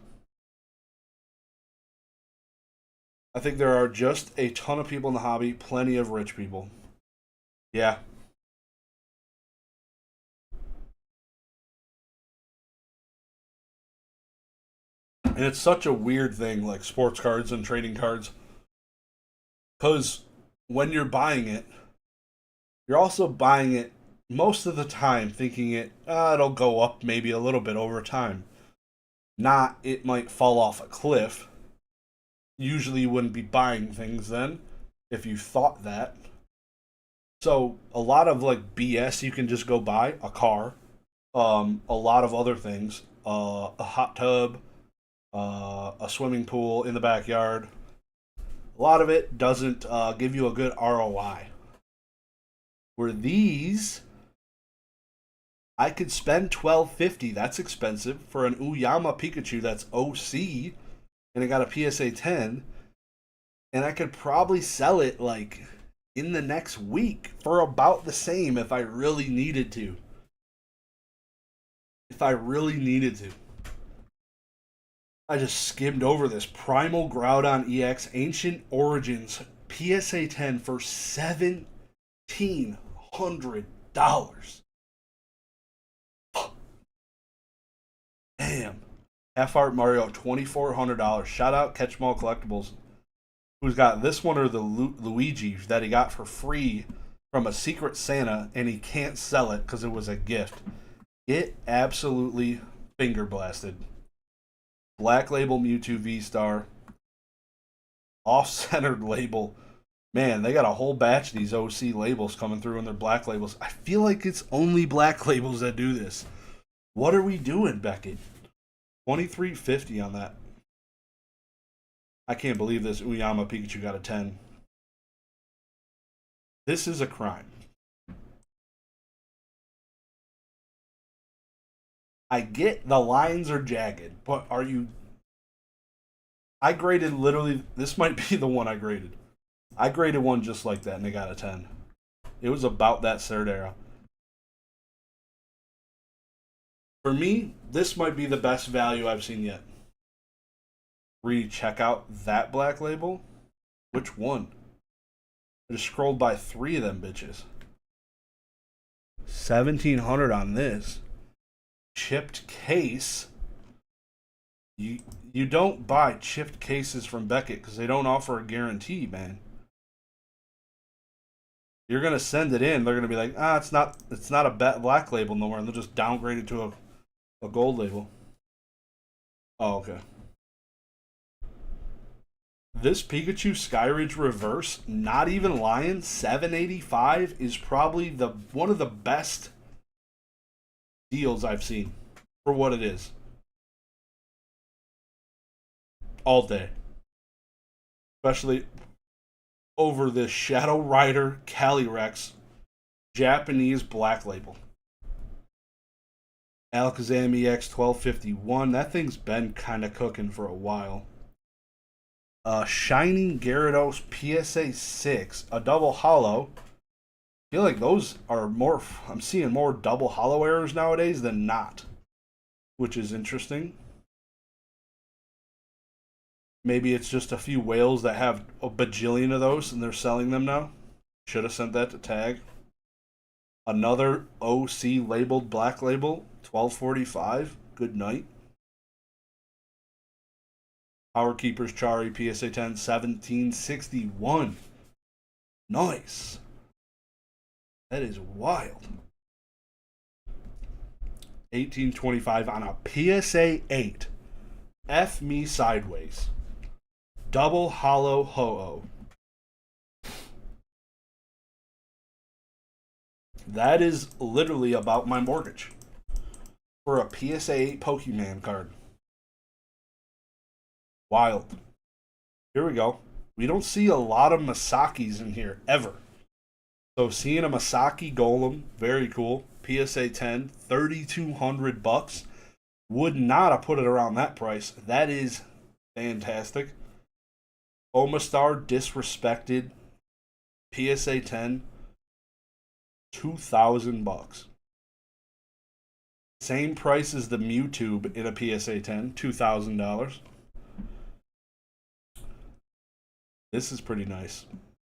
Speaker 2: I think there are just a ton of people in the hobby, plenty of rich people. Yeah. And it's such a weird thing, like sports cards and trading cards. Because when you're buying it, you're also buying it most of the time thinking it'll go up maybe a little bit over time. Not it might fall off a cliff. Usually you wouldn't be buying things then if you thought that. So a lot of like BS you can just go buy a car, a lot of other things, a hot tub, a swimming pool in the backyard. A lot of it doesn't give you a good ROI. Where these, I could spend $1,250. That's expensive for an Uyama Pikachu that's OC, and I got a PSA 10, and I could probably sell it like in the next week for about the same if I really needed to. I just skimmed over this. Primal Groudon EX Ancient Origins PSA 10 for $1,700. Damn. F-Art Mario, $2,400. Shout out Catch 'em All Collectibles, who's got this one or the Luigi that he got for free from a Secret Santa, and he can't sell it because it was a gift. It absolutely finger blasted. Black Label Mewtwo V-Star. Off-centered label. Man, they got a whole batch of these OC labels coming through in their black labels. I feel like it's only black labels that do this. What are we doing, Beckett? $2,350 on that. I can't believe this Uyama Pikachu got a 10. This is a crime. I get the lines are jagged, but are you... I graded literally... This might be the one I graded. I graded one just like that, and they got a 10. It was about that third era. For me, this might be the best value I've seen yet. Check out that black label. Which one? I just scrolled by 3 of them bitches. 1,700 on this. Chipped case. You don't buy chipped cases from Beckett because they don't offer a guarantee, man. You're gonna send it in, they're gonna be like, it's not a black label no more, and they'll just downgrade it to a gold label. Oh, okay. This Pikachu Skyridge Reverse, not even lying, $785 is probably one of the best deals I've seen for what it is. All day. Especially over this Shadow Rider Calyrex Japanese black label. Alakazam EX 1251. That thing's been kind of cooking for a while. Shining Gyarados PSA 6, a double hollow. I feel like those are more. I'm seeing more double hollow errors nowadays than not, which is interesting. Maybe it's just a few whales that have a bajillion of those and they're selling them now. Should have sent that to Tag. Another OC labeled black label, 1245. Good night. Power Keepers Chari PSA 10, 1761. Nice. That is wild. 1825 on a PSA 8. F me sideways. Double hollow Ho-Oh. That is literally about my mortgage for a PSA 8 Pokemon card. Wild. Here we go. We don't see a lot of Masakis in here ever. So seeing a Masaki Golem, very cool. PSA 10, $3,200. Would not have put it around that price. That is fantastic. Omastar Disrespected, PSA 10, $2,000. Same price as the Mewtwo in a PSA 10, $2,000. This is pretty nice.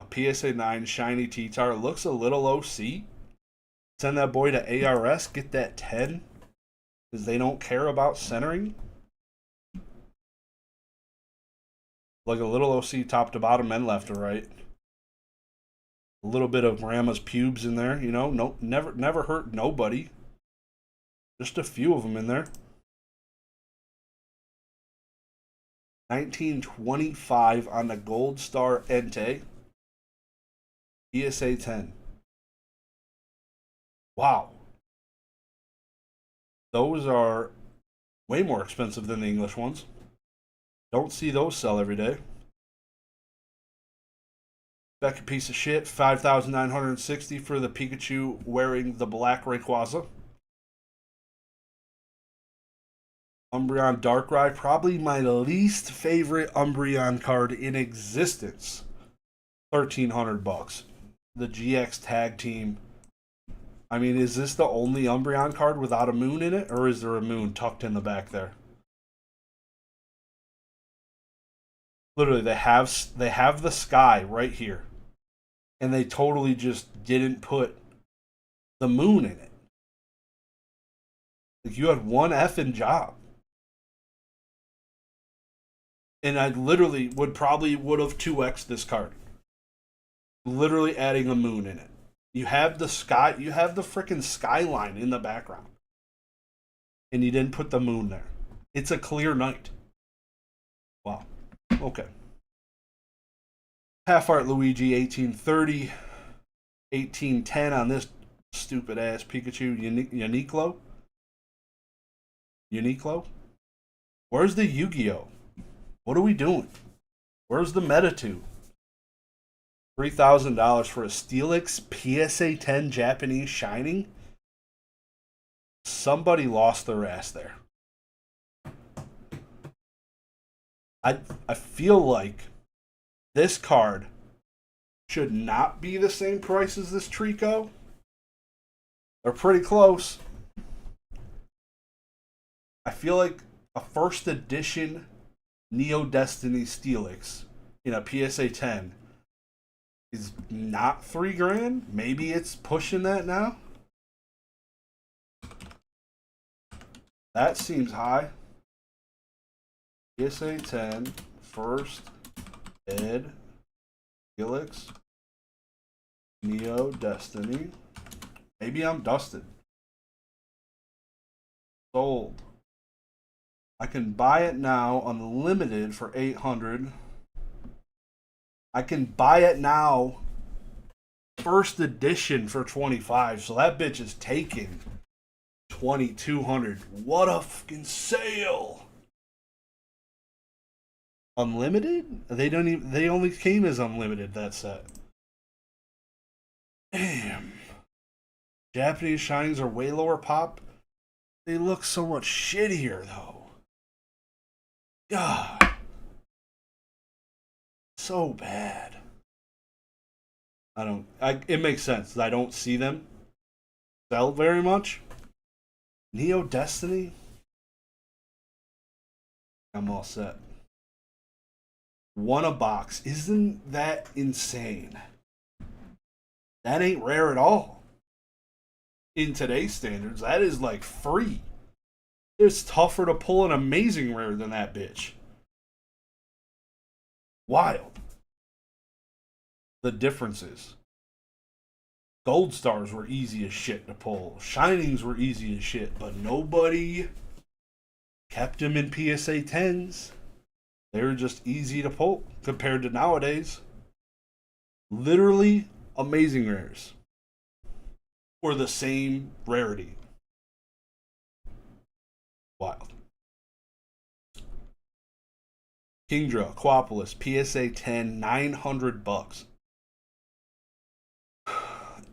Speaker 2: A PSA 9 Shiny T-Tar. Looks a little OC. Send that boy to ARS. Get that 10. Because they don't care about centering. Like a little OC top to bottom and left to right. A little bit of Rama's pubes in there. You know, no, never hurt nobody. Just a few of them in there. 1925 on the Gold Star Entei. PSA 10. Wow. Those are way more expensive than the English ones. Don't see those sell every day. Back a piece of shit. 5,960 for the Pikachu wearing the black Rayquaza. Umbreon Darkrai, probably my least favorite Umbreon card in existence. $1,300. The GX Tag Team. I mean, is this the only Umbreon card without a moon in it, or is there a moon tucked in the back there? Literally, they have the sky right here, and they totally just didn't put the moon in it. Like, you had one effing job. And I literally would have 2x'd this card. Literally adding a moon in it. You have the sky, you have the freaking skyline in the background. And you didn't put the moon there. It's a clear night. Wow. Okay. Half Art Luigi 1830. 1810 on this stupid ass Pikachu Uniqlo? Where's the Yu-Gi-Oh? What are we doing? Where's the Mewtwo? $3,000 for a Steelix PSA 10 Japanese Shining? Somebody lost their ass there. I feel like this card should not be the same price as this Trico. They're pretty close. I feel like a first edition Neo Destiny Steelix in a PSA 10 is not $3,000. Maybe it's pushing that now. That seems high. PSA 10 first ed Steelix Neo Destiny. Maybe I'm dusted. Sold. I can buy it now unlimited for $800. I can buy it now first edition for $25. So that bitch is taking $2,200. What a fucking sale! Unlimited? They only came as unlimited, that set. Damn. Japanese shinings are way lower pop. They look so much shittier though. God. So bad. It makes sense. I don't see them sell very much. Neo Destiny? I'm all set. One a box. Isn't that insane? That ain't rare at all. In today's standards, that is like free. It's tougher to pull an amazing rare than that bitch. Wild. The differences. Gold stars were easy as shit to pull. Shinings were easy as shit, but nobody kept them in PSA 10s. They were just easy to pull compared to nowadays. Literally amazing rares. Or the same rarity. Wild. Kingdra, Aquapolis, PSA 10, $900.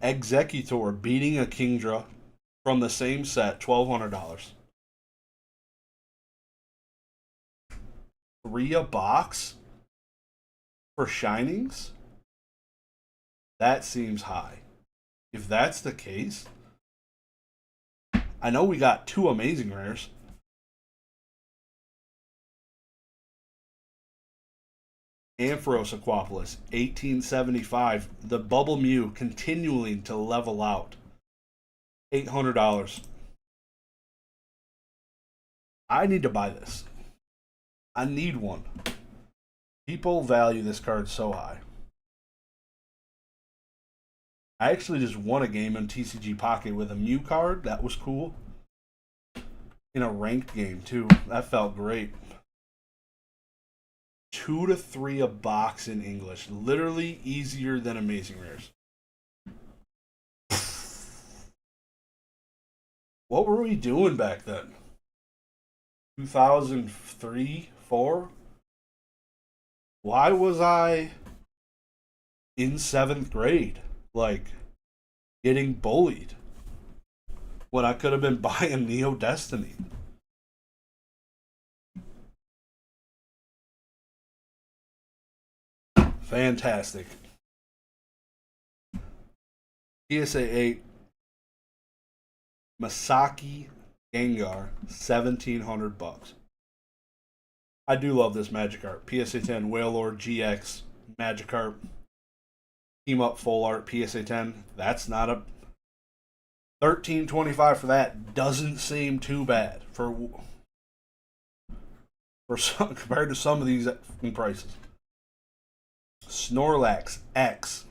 Speaker 2: Executor beating a Kingdra from the same set, $1,200. 3 a box for shinings? That seems high. If that's the case, I know we got 2 amazing rares. Ampharos Aquapolis, 1875. The Bubble Mew continuing to level out. $800. I need to buy this. I need one. People value this card so high. I actually just won a game in TCG Pocket with a Mew card. That was cool. In a ranked game, too. That felt great. 2 to 3 a box in English. Literally easier than Amazing Rares. What were we doing back then? 2003, 4? Why was I in 7th grade? Like, getting bullied when I could have been buying Neo Destiny. Fantastic. PSA 8 Masaki Gengar, $1,700. I do love this Magikarp. PSA 10 Wailord GX Magikarp. Team Up Full Art PSA 10. That's not a $13.25 for that. Doesn't seem too bad for some, compared to some of these prices. Snorlax X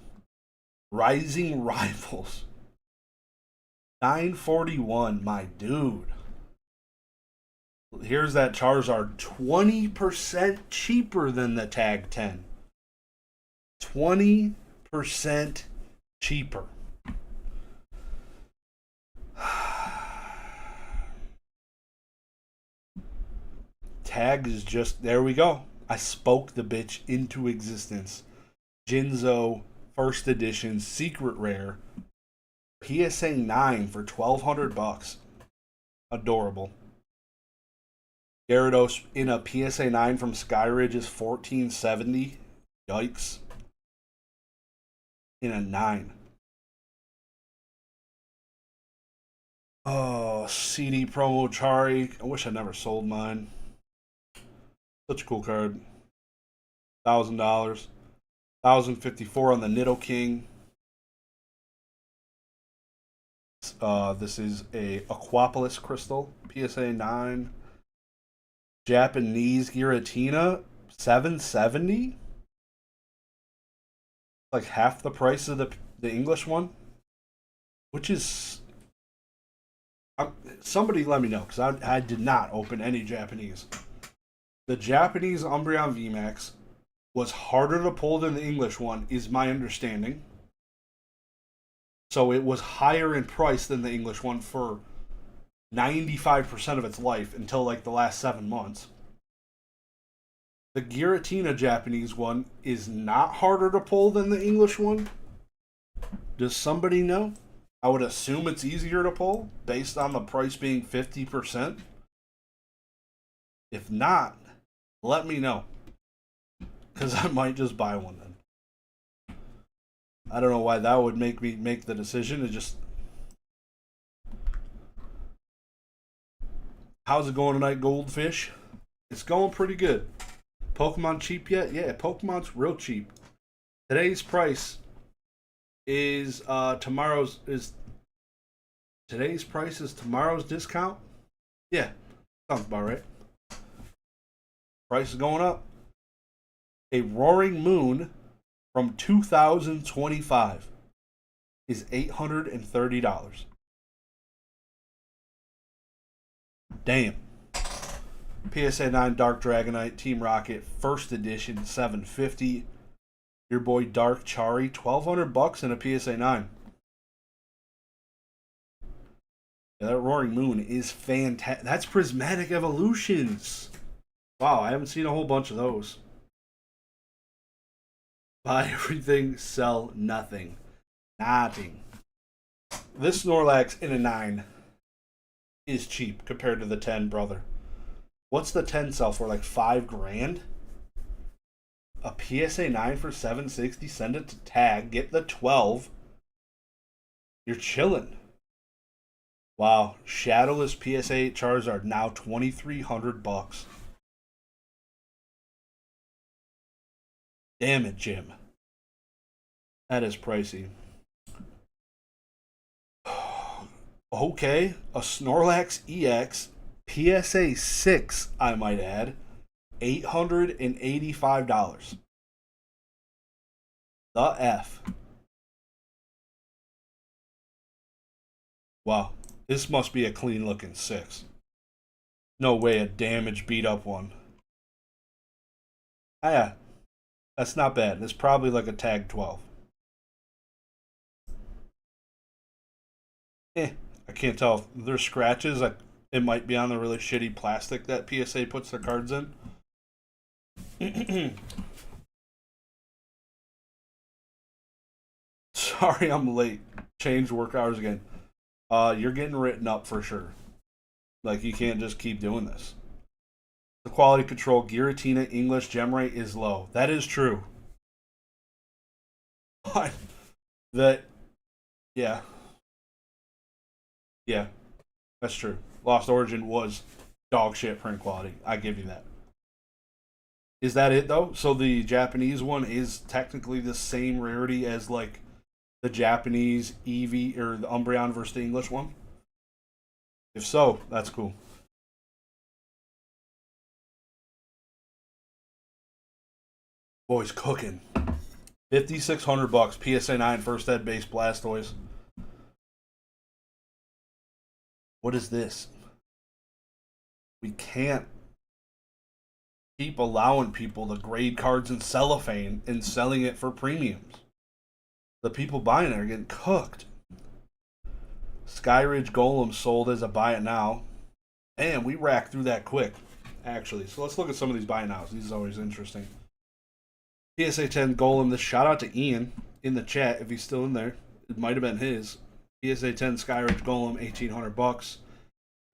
Speaker 2: Rising Rivals, $941, my dude. Here's that Charizard, 20% cheaper than the Tag 10. 20% cheaper. Tag is just, there we go. I spoke the bitch into existence. Jinzo First Edition Secret Rare, PSA 9 for $1,200. Adorable. Gyarados in a PSA 9 from Skyridge is $1,470. Yikes. In a 9. Oh, CD promo Chari. I wish I never sold mine. Such a cool card. $1,000. 1,054 on the Nidoking. This is a Aquapolis Crystal. PSA 9. Japanese Giratina. 770? Like half the price of the English one. Which is... somebody let me know, because I did not open any Japanese. The Japanese Umbreon VMAX was harder to pull than the English one, is my understanding. So it was higher in price than the English one for 95% of its life until like the last 7 months. The Giratina Japanese one is not harder to pull than the English one. Does somebody know? I would assume it's easier to pull based on the price being 50%. If not, let me know. Because I might just buy one then. I don't know why that would make me make the decision. It just... How's it going tonight, Goldfish? It's going pretty good. Pokemon cheap yet? Yeah, Pokemon's real cheap. Today's price is today's price is tomorrow's discount? Yeah, sounds about right. Price is going up. A Roaring Moon from 2025 is $830. Damn. PSA 9 Dark Dragonite Team Rocket First Edition $750. Your boy Dark Chari $1,200 in a PSA 9. Yeah, that Roaring Moon is fantastic. That's Prismatic Evolutions. Wow, I haven't seen a whole bunch of those. Buy everything, sell nothing. Nothing. This Snorlax in a 9 is cheap compared to the 10, brother. What's the 10 sell for? Like $5,000? A PSA 9 for $760. Send it to tag. Get the 12. You're chilling. Wow. Shadowless PSA 8 Charizard now $2,300. Damn it, Jim. That is pricey. Okay. A Snorlax EX PSA 6, I might add. $885. The F. Wow. This must be a clean looking 6. No way a damaged beat up one. Ah, yeah. That's not bad. It's probably like a tag 12. I can't tell if there's scratches. It might be on the really shitty plastic that PSA puts their cards in. Sorry I'm late. Changed work hours again. You're getting written up for sure. Like, you can't just keep doing this. The quality control Giratina English gem rate is low. That is true. That, yeah. Yeah, that's true. Lost Origin was dog shit print quality. I give you that. Is that it though? So the Japanese one is technically the same rarity as like the Japanese Eevee or the Umbreon versus the English one? If so, that's cool. Boys cooking. $5,600. PSA 9 first ed base Blastoise. What is this? We can't keep allowing people to grade cards in cellophane and selling it for premiums. The people buying it are getting cooked. Skyridge Golem sold as a buy it now. And we racked through that quick, actually. So let's look at some of these buy nows. These are always interesting. PSA 10 Golem. This shout out to Ian in the chat if he's still in there. It might have been his. PSA 10 Skyridge Golem, $1,800.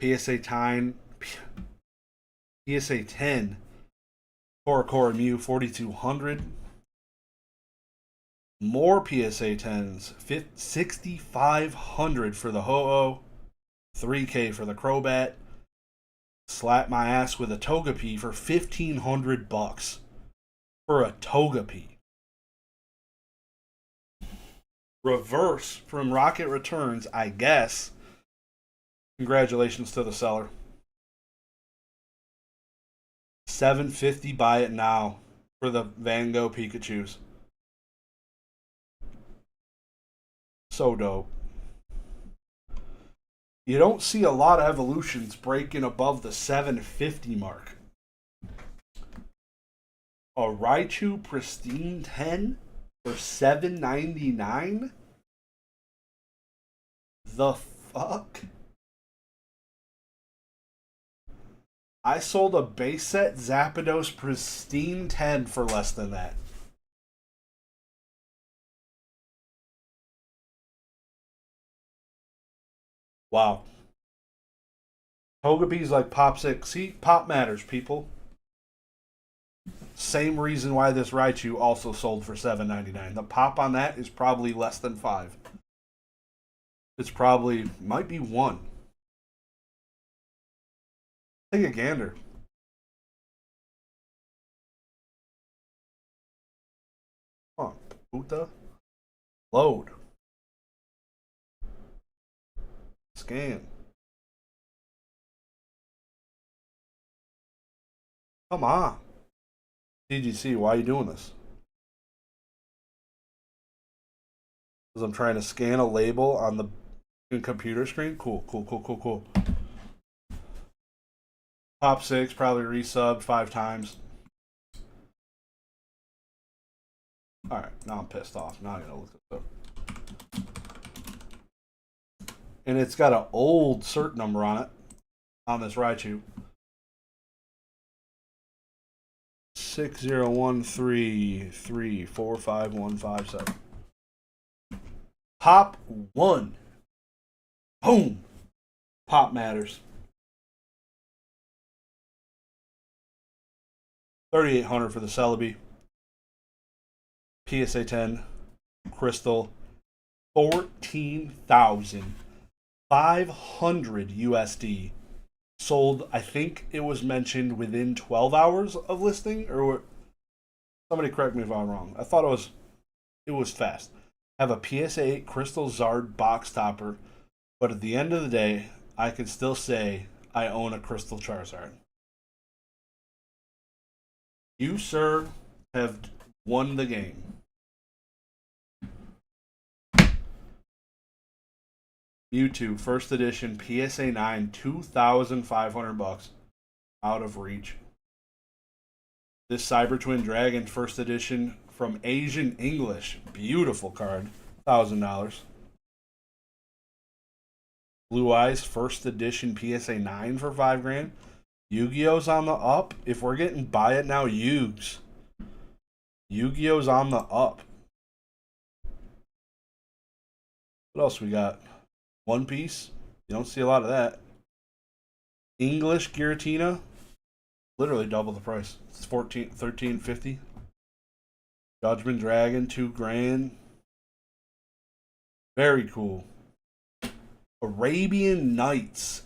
Speaker 2: PSA 10 PSA 10 Cora Mew, $4,200. More PSA 10s, $6,500 for the Ho-Oh, $3K for the Crobat. Slap my ass with a Togepi for $1,500 for a Togepi. Reverse from Rocket Returns, I guess. Congratulations to the seller. $750, buy it now for the Van Gogh Pikachus. So dope. You don't see a lot of evolutions breaking above the 750 mark. A Raichu Pristine 10 for $7.99? The fuck? I sold a base set Zapdos Pristine 10 for less than that. Wow. Togepi's like Pop 6. See, Pop matters, people. Same reason why this Raichu also sold for $7.99. The pop on that is probably less than 5. It's probably, might be 1. Take a gander. Come on, Puta. Load. Scan. Come on. TGC, why are you doing this? Because I'm trying to scan a label on the computer screen? Cool. Top 6, probably resubbed 5 times. Alright, now I'm pissed off. Now I gotta look this up. And it's got an old cert number on it. On this Raichu. 6013345157. Pop 1. Boom. Pop matters. 3,800 for the Celebi. PSA 10. Crystal. 14,500 USD. Sold, I think it was mentioned within 12 hours of listing, or somebody correct me if I'm wrong. I thought it was fast. Have a PSA 8 Crystal Zard box topper, but at the end of the day, I can still say I own a Crystal Charizard. You, sir, have won the game. Mewtwo, first edition, PSA 9, $2,500. Out of reach. This Cyber Twin Dragon, first edition, from Asian English. Beautiful card. $1,000. Blue Eyes, first edition, PSA 9 for $5,000. Yu-Gi-Oh's on the up. If we're getting buy it now, Yugs. Yu-Gi-Oh's on the up. What else we got? One Piece. You don't see a lot of that. English Giratina. Literally double the price. It's $13.50. Judgment Dragon, $2,000. Very cool. Arabian Nights.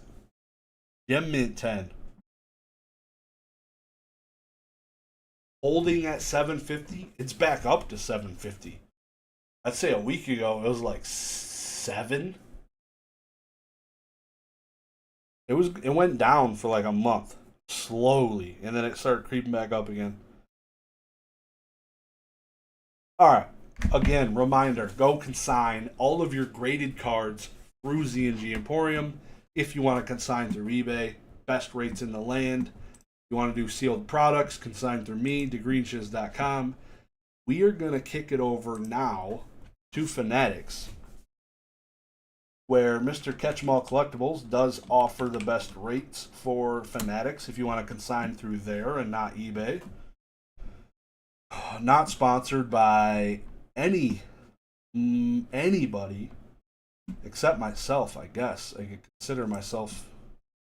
Speaker 2: Gem Mint 10. Holding at $750. It's back up to $750. I'd say a week ago it was like $7. It went down for like a month, slowly, and then it started creeping back up again. Alright, again, reminder, go consign all of your graded cards through Z&G Emporium. If you want to consign through eBay, best rates in the land. If you want to do sealed products, consign through me, Dagreenshiz.com. We are going to kick it over now to Fanatics, where Mr. Catch'em Collectibles does offer the best rates for Fanatics if you want to consign through there and not eBay. Not sponsored by anybody except myself, I guess. I could consider myself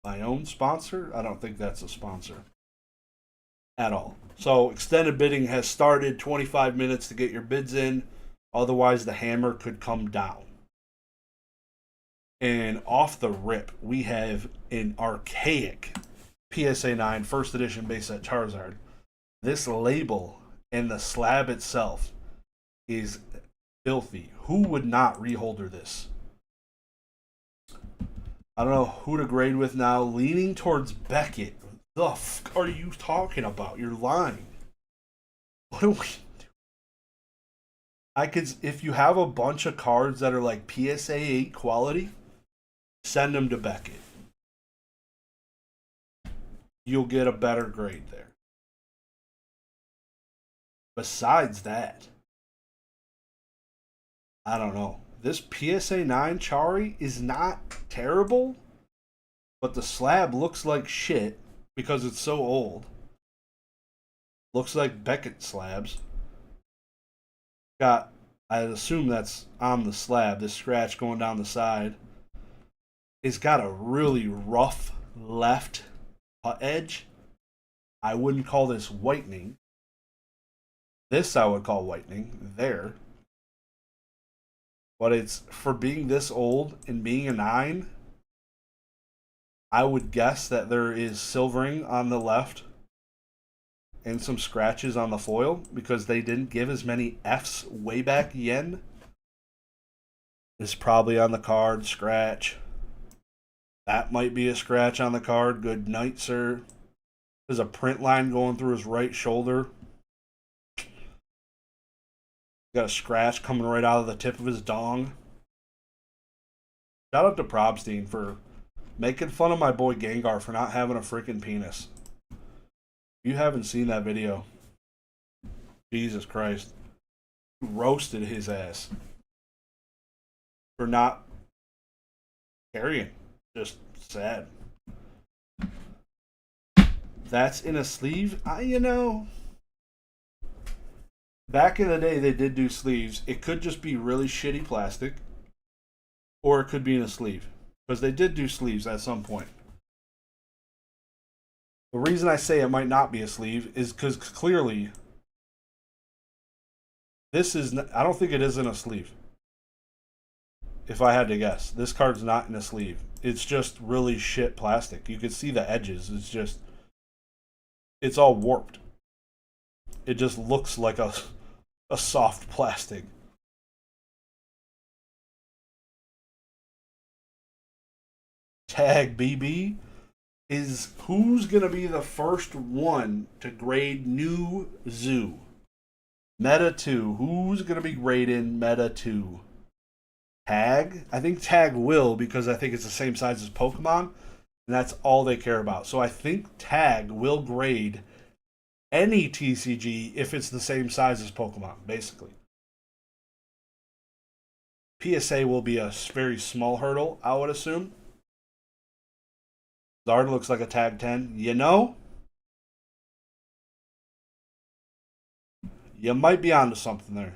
Speaker 2: my own sponsor. I don't think that's a sponsor at all. So extended bidding has started. 25 minutes to get your bids in. Otherwise, the hammer could come down. And off the rip, we have an archaic PSA 9 first edition base set Charizard. This label and the slab itself is filthy. Who would not reholder this? I don't know who to grade with now. Leaning towards Beckett. The fuck are you talking about? You're lying. What do we do? I could, if you have a bunch of cards that are like PSA 8 quality, send them to Beckett. You'll get a better grade there. Besides that, I don't know. This PSA 9 Chari is not terrible, but the slab looks like shit because it's so old. Looks like Beckett slabs. Got, I assume that's on the slab, this scratch going down the side. It's got a really rough left edge. I wouldn't call this whitening. This I would call whitening there. But it's, for being this old and being a 9, I would guess that there is silvering on the left and some scratches on the foil because they didn't give as many Fs way back yen. It's probably on the card, scratch. That might be a scratch on the card. Good night, sir. There's a print line going through his right shoulder. Got a scratch coming right out of the tip of his dong. Shout out to Probstein for making fun of my boy Gengar for not having a freaking penis. If you haven't seen that video, Jesus Christ. Roasted his ass for not carrying. Just sad. That's in a sleeve. You know, back in the day they did do sleeves. It could just be really shitty plastic, or it could be in a sleeve, because they did do sleeves at some point. The reason I say it might not be a sleeve is because clearly this is, I don't think it is in a sleeve. If I had to guess, this card's not in a sleeve. It's just really shit plastic. You can see the edges. It's just, it's all warped. It just looks like a soft plastic. Tag BB is who's going to be the first one to grade new zoo. Meta 2. Who's going to be grading Meta 2? Tag? I think Tag will, because I think it's the same size as Pokemon, and that's all they care about. So I think Tag will grade any TCG if it's the same size as Pokemon, basically. PSA will be a very small hurdle, I would assume. Zard looks like a Tag 10. You know? You might be onto something there.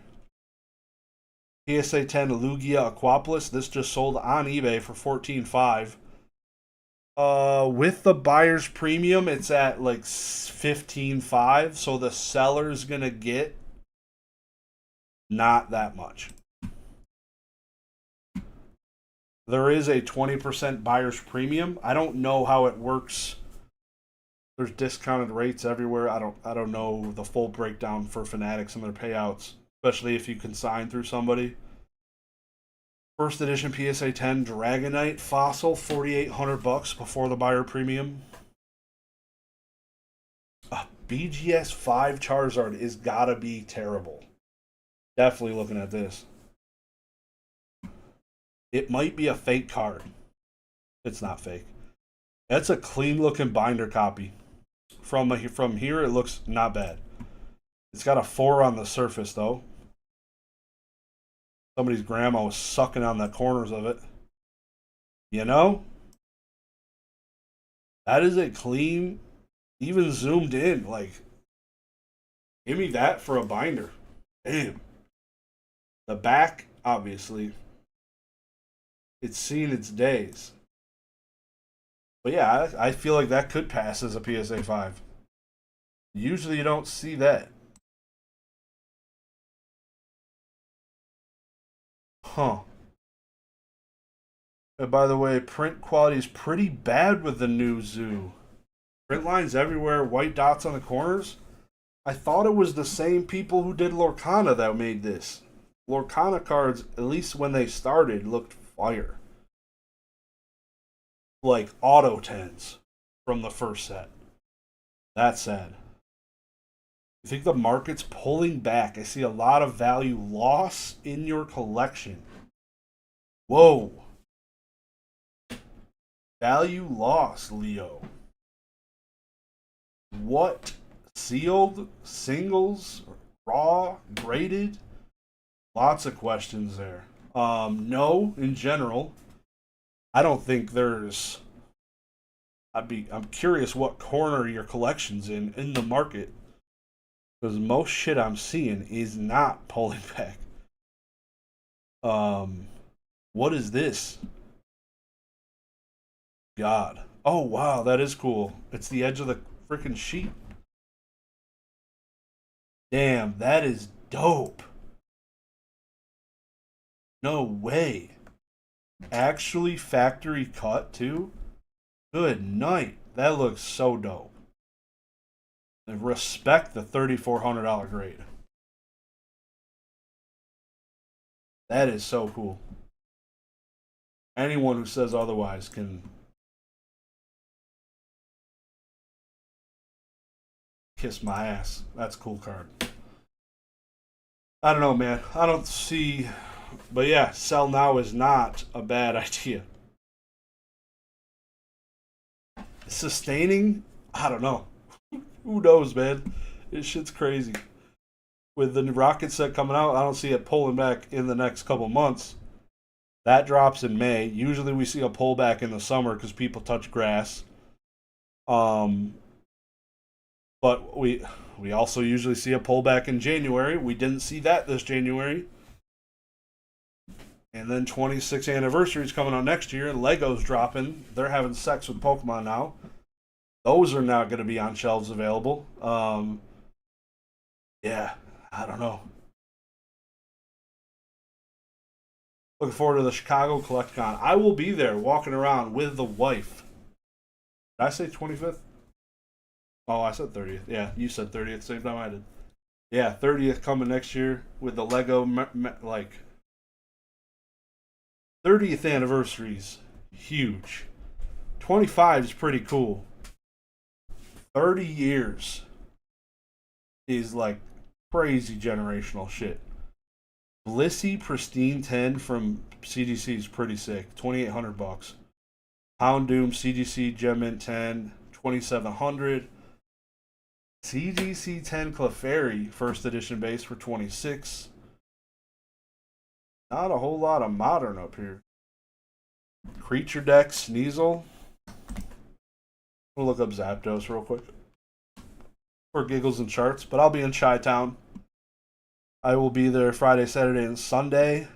Speaker 2: PSA 10 Lugia Aquapolis. This just sold on eBay for $14.5. With the buyer's premium, it's at like $15.5. So the seller's gonna get not that much. There is a 20% buyer's premium. I don't know how it works. There's discounted rates everywhere. I don't know the full breakdown for Fanatics and their payouts, especially if you consign through somebody. First edition PSA 10 Dragonite Fossil, $4,800 before the buyer premium. A BGS 5 Charizard is gotta be terrible. Definitely looking at this. It might be a fake card. It's not fake. That's a clean looking binder copy. From here, it looks not bad. It's got a 4 on the surface, though. Somebody's grandma was sucking on the corners of it. You know? That is a clean, even zoomed in. Like, give me that for a binder. Damn. The back, obviously, it's seen its days. But yeah, I feel like that could pass as a PSA 5. Usually you don't see that. Huh. And by the way, print quality is pretty bad with the new Zoo. Print lines everywhere, white dots on the corners. I thought it was the same people who did Lorcana that made this. Lorcana cards, at least when they started, looked fire. Like auto 10s from the first set. That's sad. I think the market's pulling back. I see a lot of value loss in your collection. Whoa. Value loss, Leo. What? Sealed? Singles? Raw? Graded? Lots of questions there. No, in general. I don't think there's... I'm curious what corner your collection's in the market. Because most shit I'm seeing is not pulling back. What is this? God. Oh, wow, that is cool. It's the edge of the freaking sheet. Damn, that is dope. No way. Actually factory cut, too? Good night. That looks so dope. And respect the $3,400 grade. That is so cool. Anyone who says otherwise can kiss my ass. That's a cool card. I don't know, man. I don't see... But yeah, sell now is not a bad idea. Sustaining? I don't know. Who knows, man? This shit's crazy. With the rocket set coming out, I don't see it pulling back in the next couple months. That drops in May. Usually we see a pullback in the summer because people touch grass. But we also usually see a pullback in January. We didn't see that this January. And then 26th anniversary is coming out next year, and Lego's dropping. They're having sex with Pokemon now. Those are not going to be on shelves available. Yeah, I don't know. Looking forward to the Chicago CollectCon. I will be there walking around with the wife. Did I say 25th? Oh, I said 30th. Yeah, you said 30th, same time I did. Yeah, 30th coming next year with the Lego, like, 30th anniversary's huge. 25 is pretty cool. 30 years is like crazy generational shit. Blissey Pristine 10 from CDC is pretty sick. $2,800. Houndoom CDC Gem Mint 10, $2,700. CDC 10 Clefairy first edition base for $26. Not a whole lot of modern up here. Creature Deck Sneasel. We'll look up Zapdos real quick. For giggles and charts, but I'll be in Chi-Town. I will be there Friday, Saturday, and Sunday.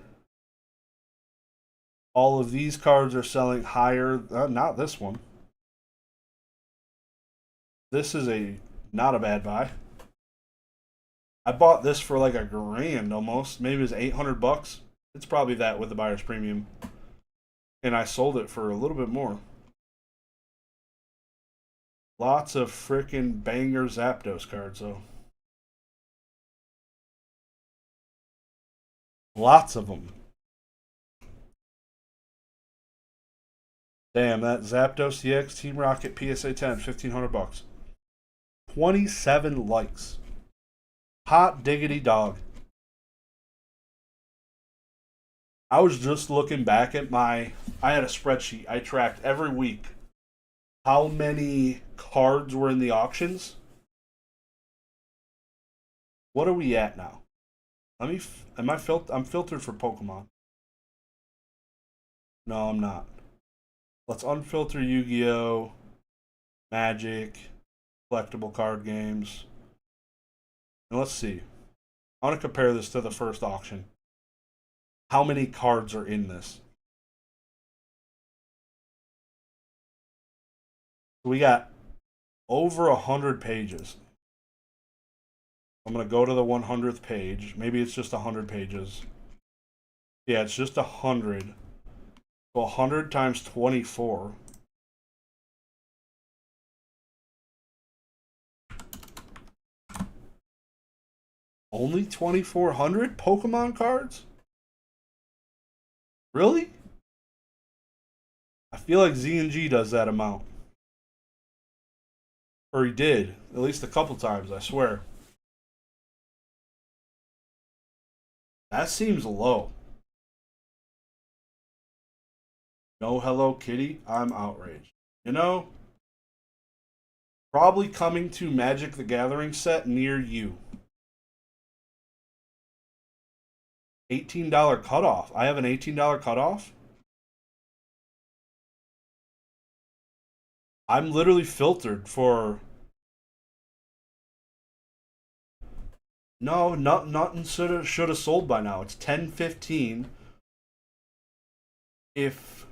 Speaker 2: All of these cards are selling higher. Not this one. This is not a bad buy. I bought this for like $1,000 almost. Maybe it was $800. It's probably that with the buyer's premium. And I sold it for a little bit more. Lots of freaking banger Zapdos cards, though. Lots of them. Damn, that Zapdos EX Team Rocket PSA 10, $1,500. 27 likes. Hot diggity dog. I was just looking back at I had a spreadsheet. I tracked every week how many cards were in the auctions. What are we at now? I'm filtered for Pokemon. No, I'm not. Let's unfilter Yu-Gi-Oh, Magic, collectible card games. And let's see. I want to compare this to the first auction. How many cards are in this? We got over 100 pages. I'm going to go to the 100th page. Maybe it's just 100 pages. Yeah, it's just 100. So 100 times 24. Only 2,400 Pokemon cards? Really? I feel like Z&G does that amount. Or he did. At least a couple times, I swear. That seems low. No Hello Kitty? I'm outraged. You know, probably coming to Magic the Gathering set near you. $18 cutoff. I have an $18 cutoff? I'm literally filtered for. No, nothing should have sold by now. It's 10:15. If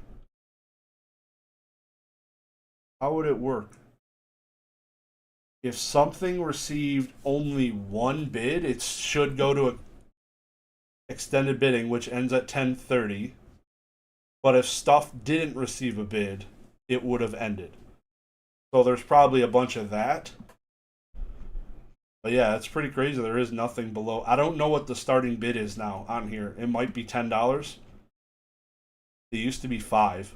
Speaker 2: How would it work? If something received only one bid, it should go to a extended bidding, which ends at 10:30. But if stuff didn't receive a bid, it would have ended. So there's probably a bunch of that. But yeah, it's pretty crazy. There is nothing below. I don't know what the starting bid is now on here. It might be $10. It used to be $5.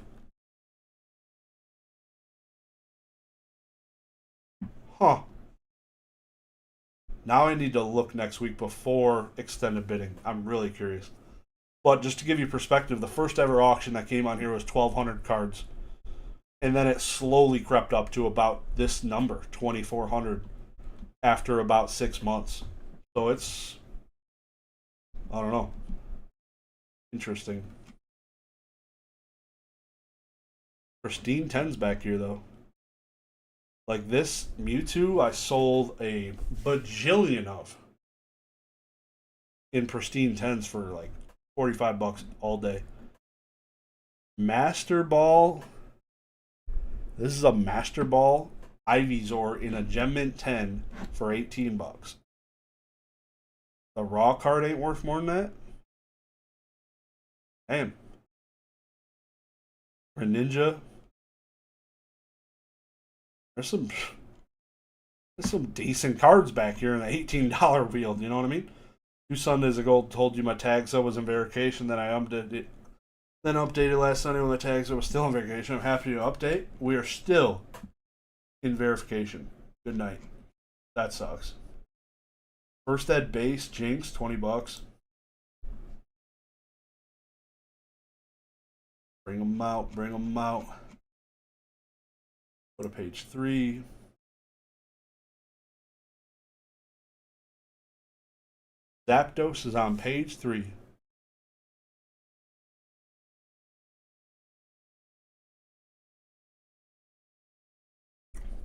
Speaker 2: Huh. Now I need to look next week before extended bidding. I'm really curious. But just to give you perspective, the first ever auction that came on here was 1,200 cards. And then it slowly crept up to about this number, 2,400, after about 6 months. So it's, I don't know, interesting. Pristine 10s back here, though. Like this Mewtwo, I sold a bajillion of in pristine 10s for like $45 all day. Master Ball. This is a Master Ball Ivysaur in a Gem Mint 10 for $18. The raw card ain't worth more than that? Damn. For Ninja. There's some decent cards back here in the $18 field, you know what I mean? 2 Sundays ago told you my tag sale was in verification, then I updated last Sunday when the tag sale was still in verification. I'm happy to update. We are still in verification. Good night. That sucks. First Ed base, Jinx, $20. Bring them out, bring them out. Go to page 3. Zapdos is on page 3.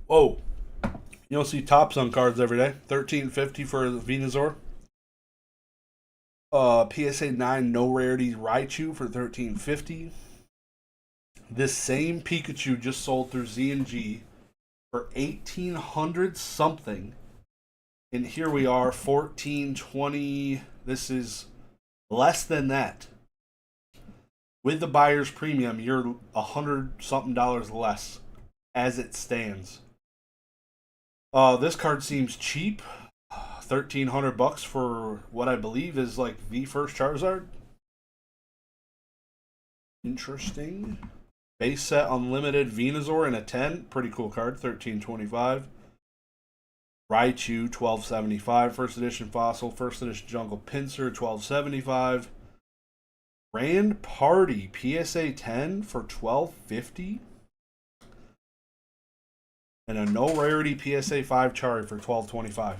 Speaker 2: Whoa. You don't see tops on cards every day. $13.50 for the Venusaur. PSA 9 no rarities Raichu for $13.50. This same Pikachu just sold through Z&G for $1,800 something. And here we are, $1,420. This is less than that. With the buyer's premium, you're $100 something less as it stands. This card seems cheap. $1,300 for what I believe is like the first Charizard. Interesting. Base set unlimited Venusaur in a 10. Pretty cool card. $13.25. Raichu $12.75. First edition Fossil. First edition Jungle Pinsir $12.75. Grand Party PSA 10 for $12.50. And a no rarity PSA 5 Chari for $12.25.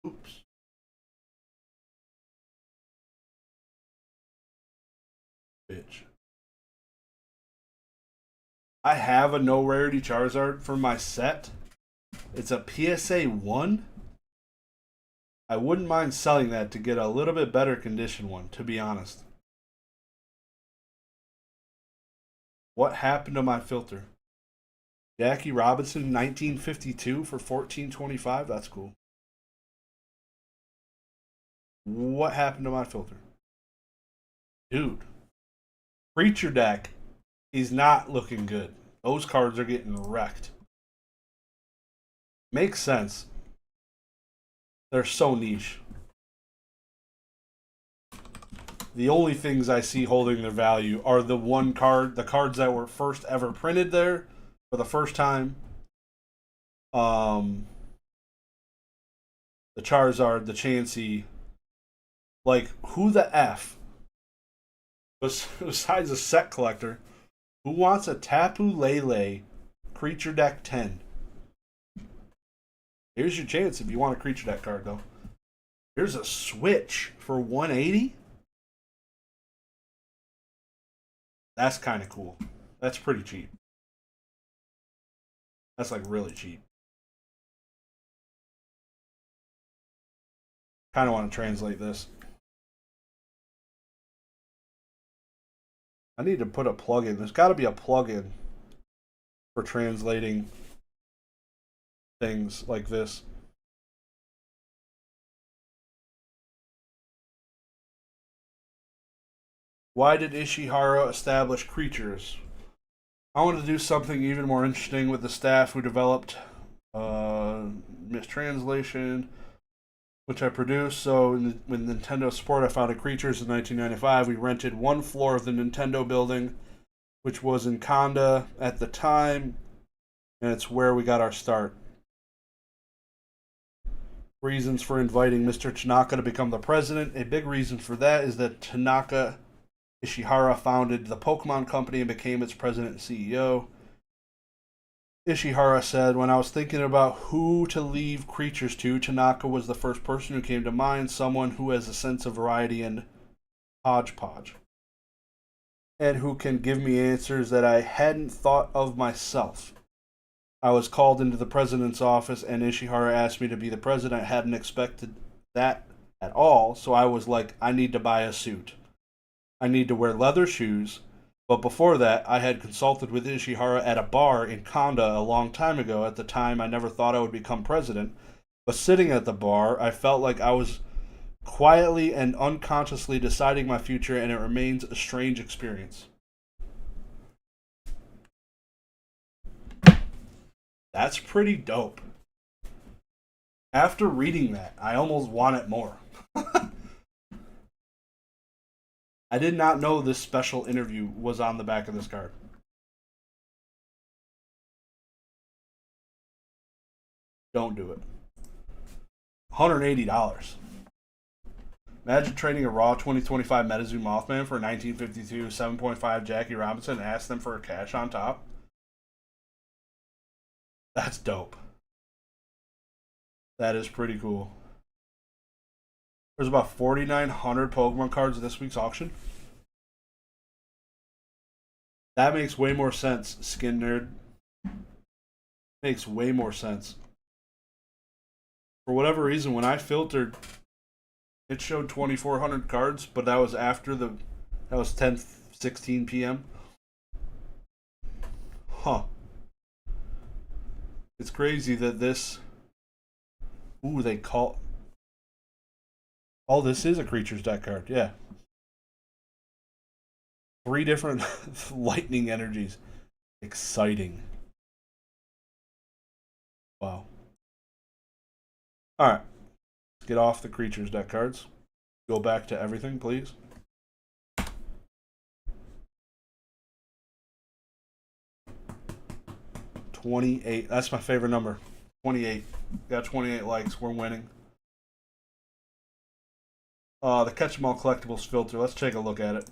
Speaker 2: Oops. Bitch. I have a no rarity Charizard for my set. It's a PSA 1. I wouldn't mind selling that to get a little bit better condition one, to be honest. What happened to my filter? Jackie Robinson, 1952 for $14.25. That's cool. What happened to my filter? Dude, Creature deck is not looking good. Those cards are getting wrecked. Makes sense. They're so niche. The only things I see holding their value are the cards that were first ever printed there for the first time. The Charizard, the Chansey. Like, who the F, besides a set collector, who wants a Tapu Lele Creature Deck 10? Here's your chance if you want a Creature Deck card, though. Here's a Switch for 180. That's kind of cool. That's pretty cheap. That's like really cheap. Kind of want to translate this. I need to put a plugin. There's got to be a plugin for translating things like this. Why did Ishihara establish creatures? I wanted to do something even more interesting with the staff who developed mistranslation, which I produced. So with Nintendo support, I founded Creatures in 1995. We rented one floor of the Nintendo building, which was in Konda at the time, and it's where we got our start. Reasons for inviting Mr. Tanaka to become the president. A big reason for that is that Tanaka Ishihara founded the Pokémon Company and became its president and CEO. Ishihara said, when I was thinking about who to leave creatures to, Tanaka was the first person who came to mind, someone who has a sense of variety and hodgepodge, and who can give me answers that I hadn't thought of myself. I was called into the president's office, and Ishihara asked me to be the president. I hadn't expected that at all, so I was like, I need to buy a suit. I need to wear leather shoes. But before that, I had consulted with Ishihara at a bar in Konda a long time ago. At the time, I never thought I would become president. But sitting at the bar, I felt like I was quietly and unconsciously deciding my future, and it remains a strange experience. That's pretty dope. After reading that, I almost want it more. I did not know this special interview was on the back of this card. Don't do it. $180. Imagine trading a raw 2025 MetaZoo Mothman for a 1952 7.5 Jackie Robinson and ask them for a cash on top. That's dope. That is pretty cool. There's about 4,900 Pokemon cards at this week's auction. That makes way more sense, Skin Nerd. Makes way more sense. For whatever reason, when I filtered, it showed 2,400 cards, but that was after that was 10:16 p.m. Huh. It's crazy that this. Ooh, they call. Oh, this is a Creatures deck card, yeah. 3 different lightning energies. Exciting. Wow. Alright. Let's get off the Creatures deck cards. Go back to everything, please. $28. That's my favorite number. 28. Got 28 likes. We're winning. The Catch 'em All Collectibles filter. Let's take a look at it.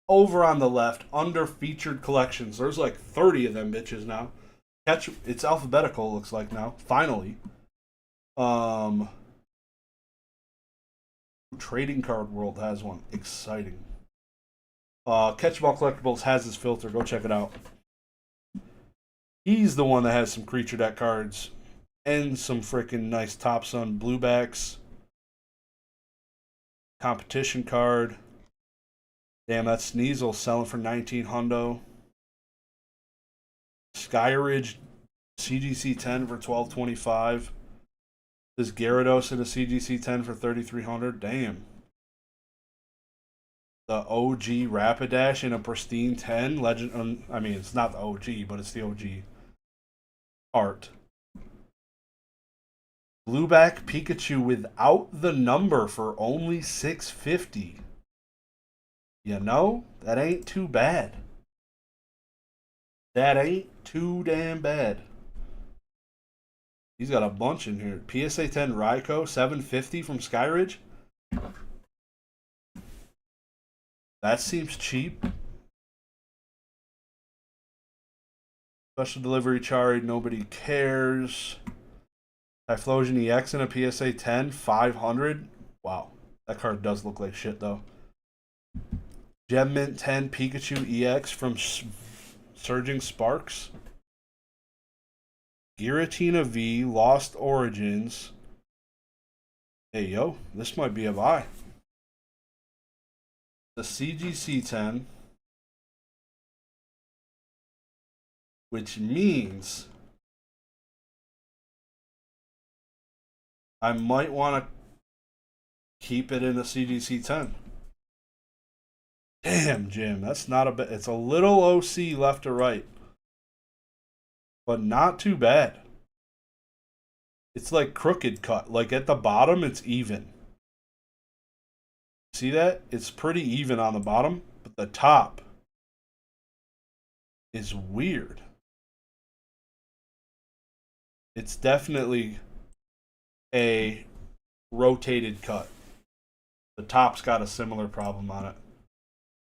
Speaker 2: Over on the left, under featured collections. There's like 30 of them bitches now. It's alphabetical, looks like now. Finally. Trading Card World has one. Exciting. Catch 'em All Collectibles has his filter. Go check it out. He's the one that has some creature deck cards and some freaking nice Top Sun bluebacks. Competition card. Damn, that Sneasel selling for 19 hundo. Skyridge CGC 10 for 12.25. This Gyarados in a CGC 10 for 3,300. Damn. The OG Rapidash in a pristine 10. Legend. I mean, it's not the OG, but it's the OG art. Blueback Pikachu without the number for only 650. You know, that ain't too bad. That ain't too damn bad. He's got a bunch in here. PSA 10 Raikou, 750 from Skyridge. That seems cheap. Special delivery Chari, nobody cares. Typhlosion EX in a PSA 10, 500. Wow, that card does look like shit though. Gem Mint 10 Pikachu EX from Surging Sparks. Giratina V, Lost Origins. Hey yo, this might be a buy. The CGC 10, which means I might want to keep it in the CGC 10. Damn, Jim, that's not a bit. It's a little OC left to right, but not too bad. It's like crooked cut. Like at the bottom, it's even. See that? It's pretty even on the bottom, but the top is weird. It's definitely a rotated cut. The top's got a similar problem on it.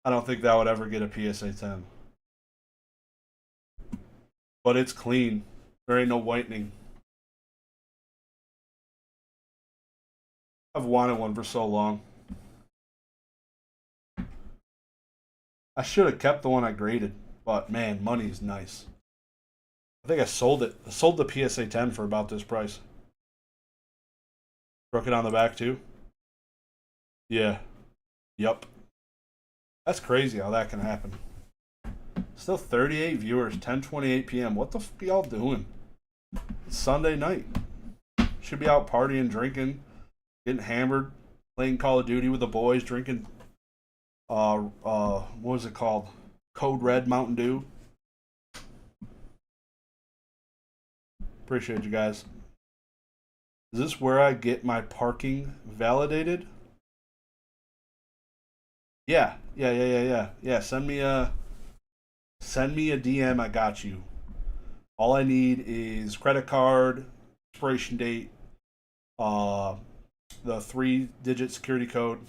Speaker 2: I don't think that would ever get a PSA 10. But it's clean. There ain't no whitening. I've wanted one for so long. I should have kept the one I graded, but man, money's nice. I think I sold it. I sold the PSA 10 for about this price. Crooked on the back too? Yeah. Yup. That's crazy how that can happen. Still 38 viewers, 10:28 p.m. What the fuck are y'all doing? It's Sunday night. Should be out partying, drinking, getting hammered, playing Call of Duty with the boys, drinking what was it called? Code Red Mountain Dew. Appreciate you guys. Is this where I get my parking validated? Yeah. Send me a DM. I got you. All I need is credit card, expiration date, the 3-digit security code,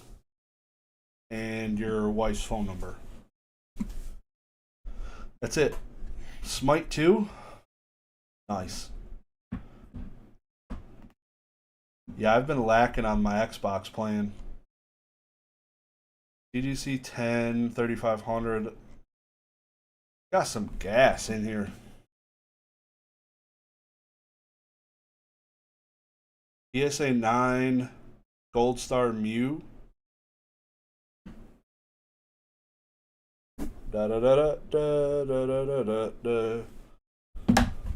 Speaker 2: and your wife's phone number. That's it. Smite 2. Nice. Yeah, I've been lacking on my Xbox playing. CGC 10, 3500. Got some gas in here. PSA 9, Gold Star Mew.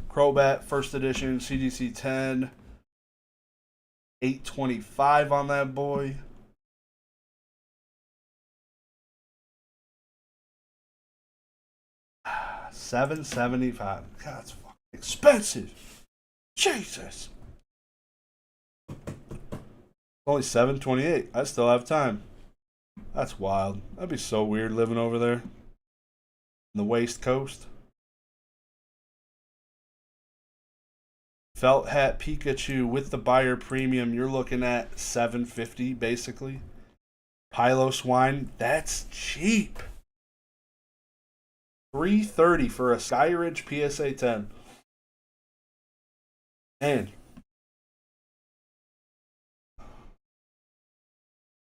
Speaker 2: Crobat, first edition, CGC 10. 825 on that boy. $775. God, that's fucking expensive. Jesus. Only $728. I still have time. That's wild. That'd be so weird living over there. In the Waste Coast. Felt hat Pikachu with the buyer premium, you're looking at $750 basically. Piloswine, that's cheap. $330 for a Skyridge PSA 10. And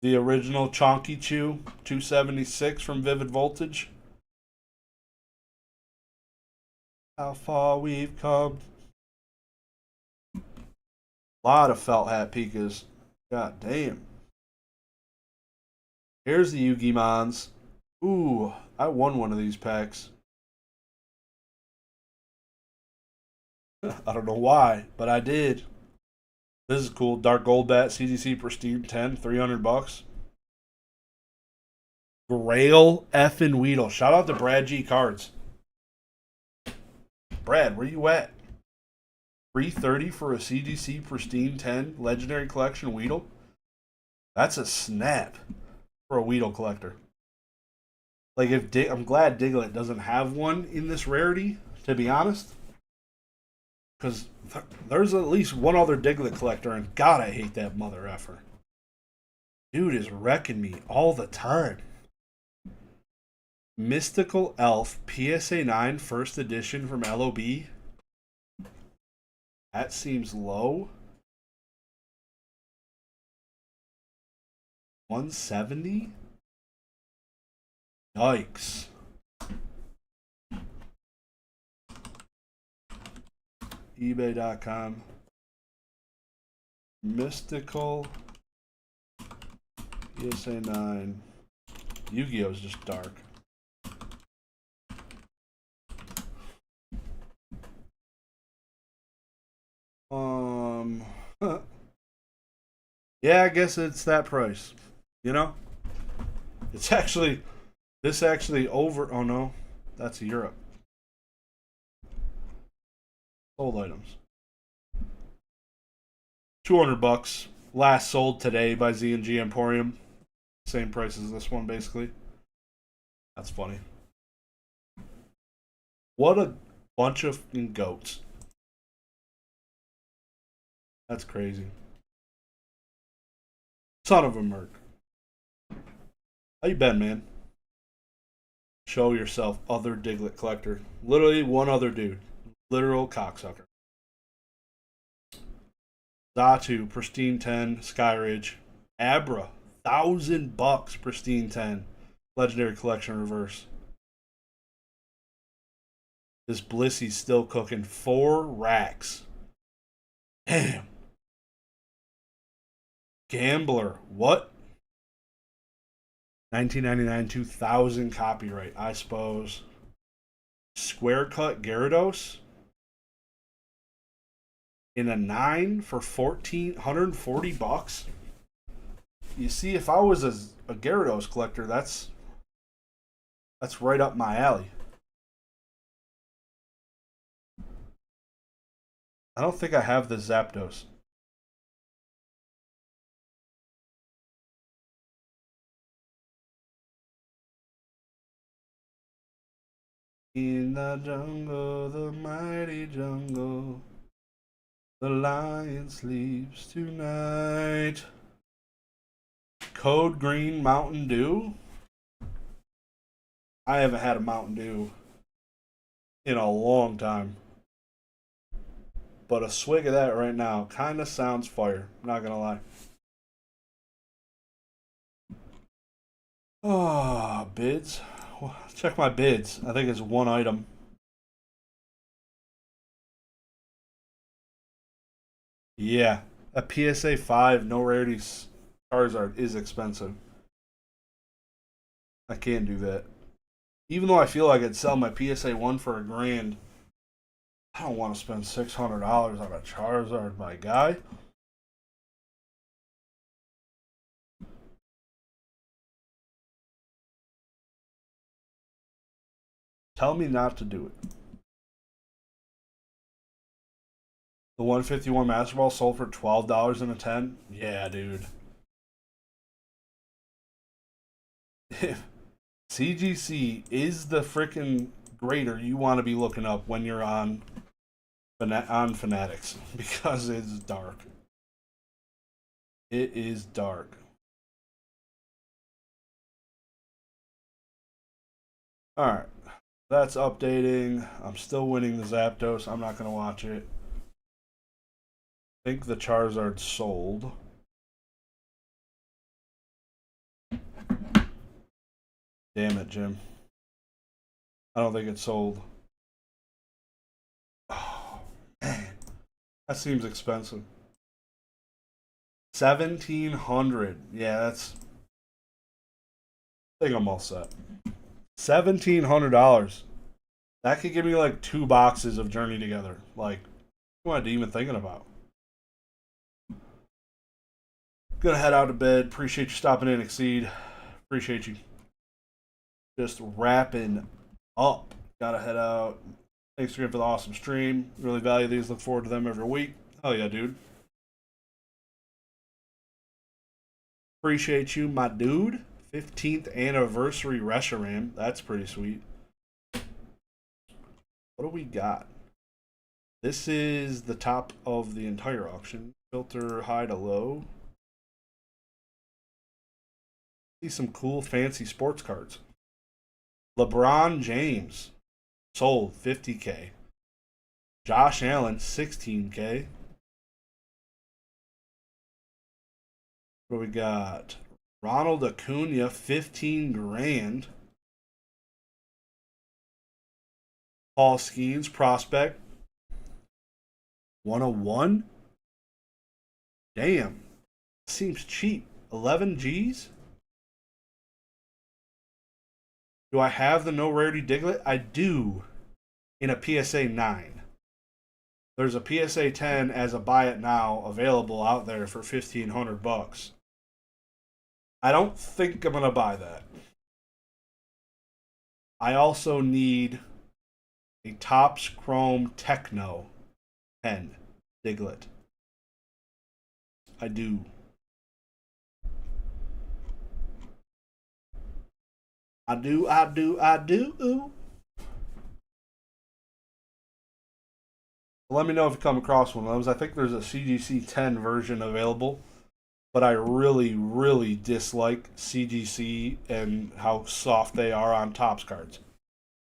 Speaker 2: the original Chonky Chew, $276 from Vivid Voltage. How far we've come. Lot of felt hat Pikas. God damn. Here's the Yugimons. Ooh, I won one of these packs. I don't know why, but I did. This is cool. Dark Gold Bat, CGC Pristine 10, $300. Grail effing Weedle. Shout out to Brad G Cards. Brad, where you at? 330 for a CGC Pristine 10 Legendary Collection Weedle? That's a snap for a Weedle collector. Like, I'm glad Diglett doesn't have one in this rarity, to be honest. Because there's at least one other Diglett collector, and God, I hate that mother effer. Dude is wrecking me all the time. Mystical Elf PSA 9 first edition from LOB. That seems low. 170? Yikes. eBay.com. Mystical PSA 9. Yu-Gi-Oh! Is just dark. Yeah, I guess it's that price. You know? It's actually... This actually over... Oh, no. That's Europe. Sold items. $200. Last sold today by Z&G Emporium. Same price as this one, basically. That's funny. What a bunch of fucking goats. That's crazy. Son of a merc. How you been, man? Show yourself, other Diglett collector. Literally one other dude. Literal cocksucker. Zatu, Pristine 10, Skyridge. Abra, $1,000, Pristine 10. Legendary Collection Reverse. This Blissy's still cooking 4 racks. Damn. Gambler, what? 1999, 2000 copyright, I suppose. Square cut Gyarados in a 9 for $1,440. You see, if I was a Gyarados collector, that's right up my alley. I don't think I have the Zapdos. In the jungle, the mighty jungle, the lion sleeps tonight. Code Green Mountain Dew? I haven't had a Mountain Dew in a long time. But a swig of that right now kind of sounds fire. Not gonna lie. Oh, bids. Check my bids. I think it's one item. Yeah. A PSA 5, no rarities Charizard is expensive. I can't do that. Even though I feel like I'd sell my PSA 1 for $1,000, I don't want to spend $600 on a Charizard, my guy. Tell me not to do it. The 151 Master Ball sold for $12 in a 10? Yeah, dude. CGC is the freaking grader you want to be looking up when you're on Fanatics, because it's dark. It is dark. Alright. That's updating. I'm still winning the Zapdos. I'm not going to watch it. I think the Charizard sold. Damn it, Jim. I don't think it sold. Oh, man. That seems expensive. 1,700. Yeah, that's... I think I'm all set. $1,700. That could give me like 2 boxes of Journey Together. Like, what am I even thinking about? Gonna head out to bed. Appreciate you stopping in, Exceed. Appreciate you. Just wrapping up. Gotta head out. Thanks again for the awesome stream. Really value these. Look forward to them every week. Oh yeah, dude. Appreciate you, my dude. 15th anniversary Reshiram. That's pretty sweet. What do we got? This is the top of the entire auction. Filter high to low. See some cool fancy sports cards. LeBron James sold $50K. Josh Allen $16K. What we got? Ronald Acuna $15,000. Paul Skeens prospect 101. Damn, seems cheap. 11 G's. Do I have the no rarity Diglett? I do. In a PSA 9. There's a PSA 10 as a buy it now available out there for $1,500. I don't think I'm gonna buy that. I also need a Topps Chrome Techno 10 Diglett. I do. I do. Let me know if you come across one of those. I think there's a CGC 10 version available, but I really dislike CGC and how soft they are on Topps cards,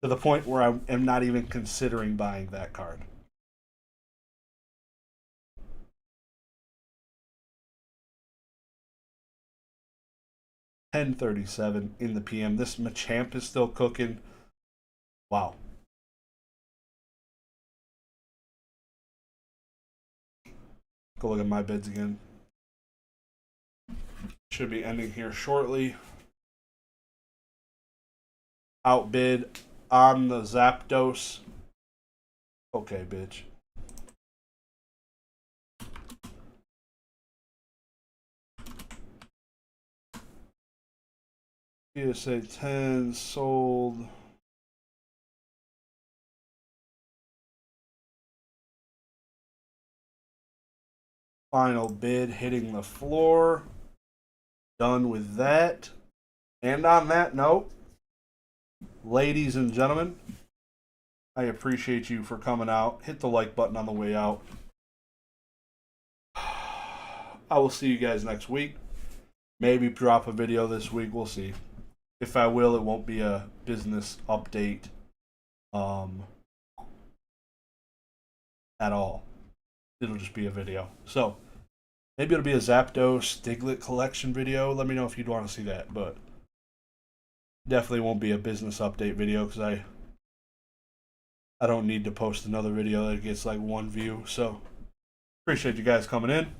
Speaker 2: to the point where I am not even considering buying that card. $10.37 in the PM. This Machamp is still cooking. Wow. Go look at my bids again. Should be ending here shortly. Outbid on the Zapdos. Okay, bitch. PSA 10 sold. Final bid hitting the floor. Done with that. And on that note, ladies and gentlemen, I appreciate you for coming out. Hit the like button on the way out. I will see you guys next week. Maybe drop a video this week. We'll see. If I will, it won't be a business update at all. It'll just be a video. So, maybe it'll be a Zapdos Diglett collection video. Let me know if you'd want to see that. But definitely won't be a business update video because I don't need to post another video that gets like 1 view. So, appreciate you guys coming in.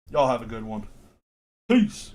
Speaker 2: Y'all have a good one. Peace.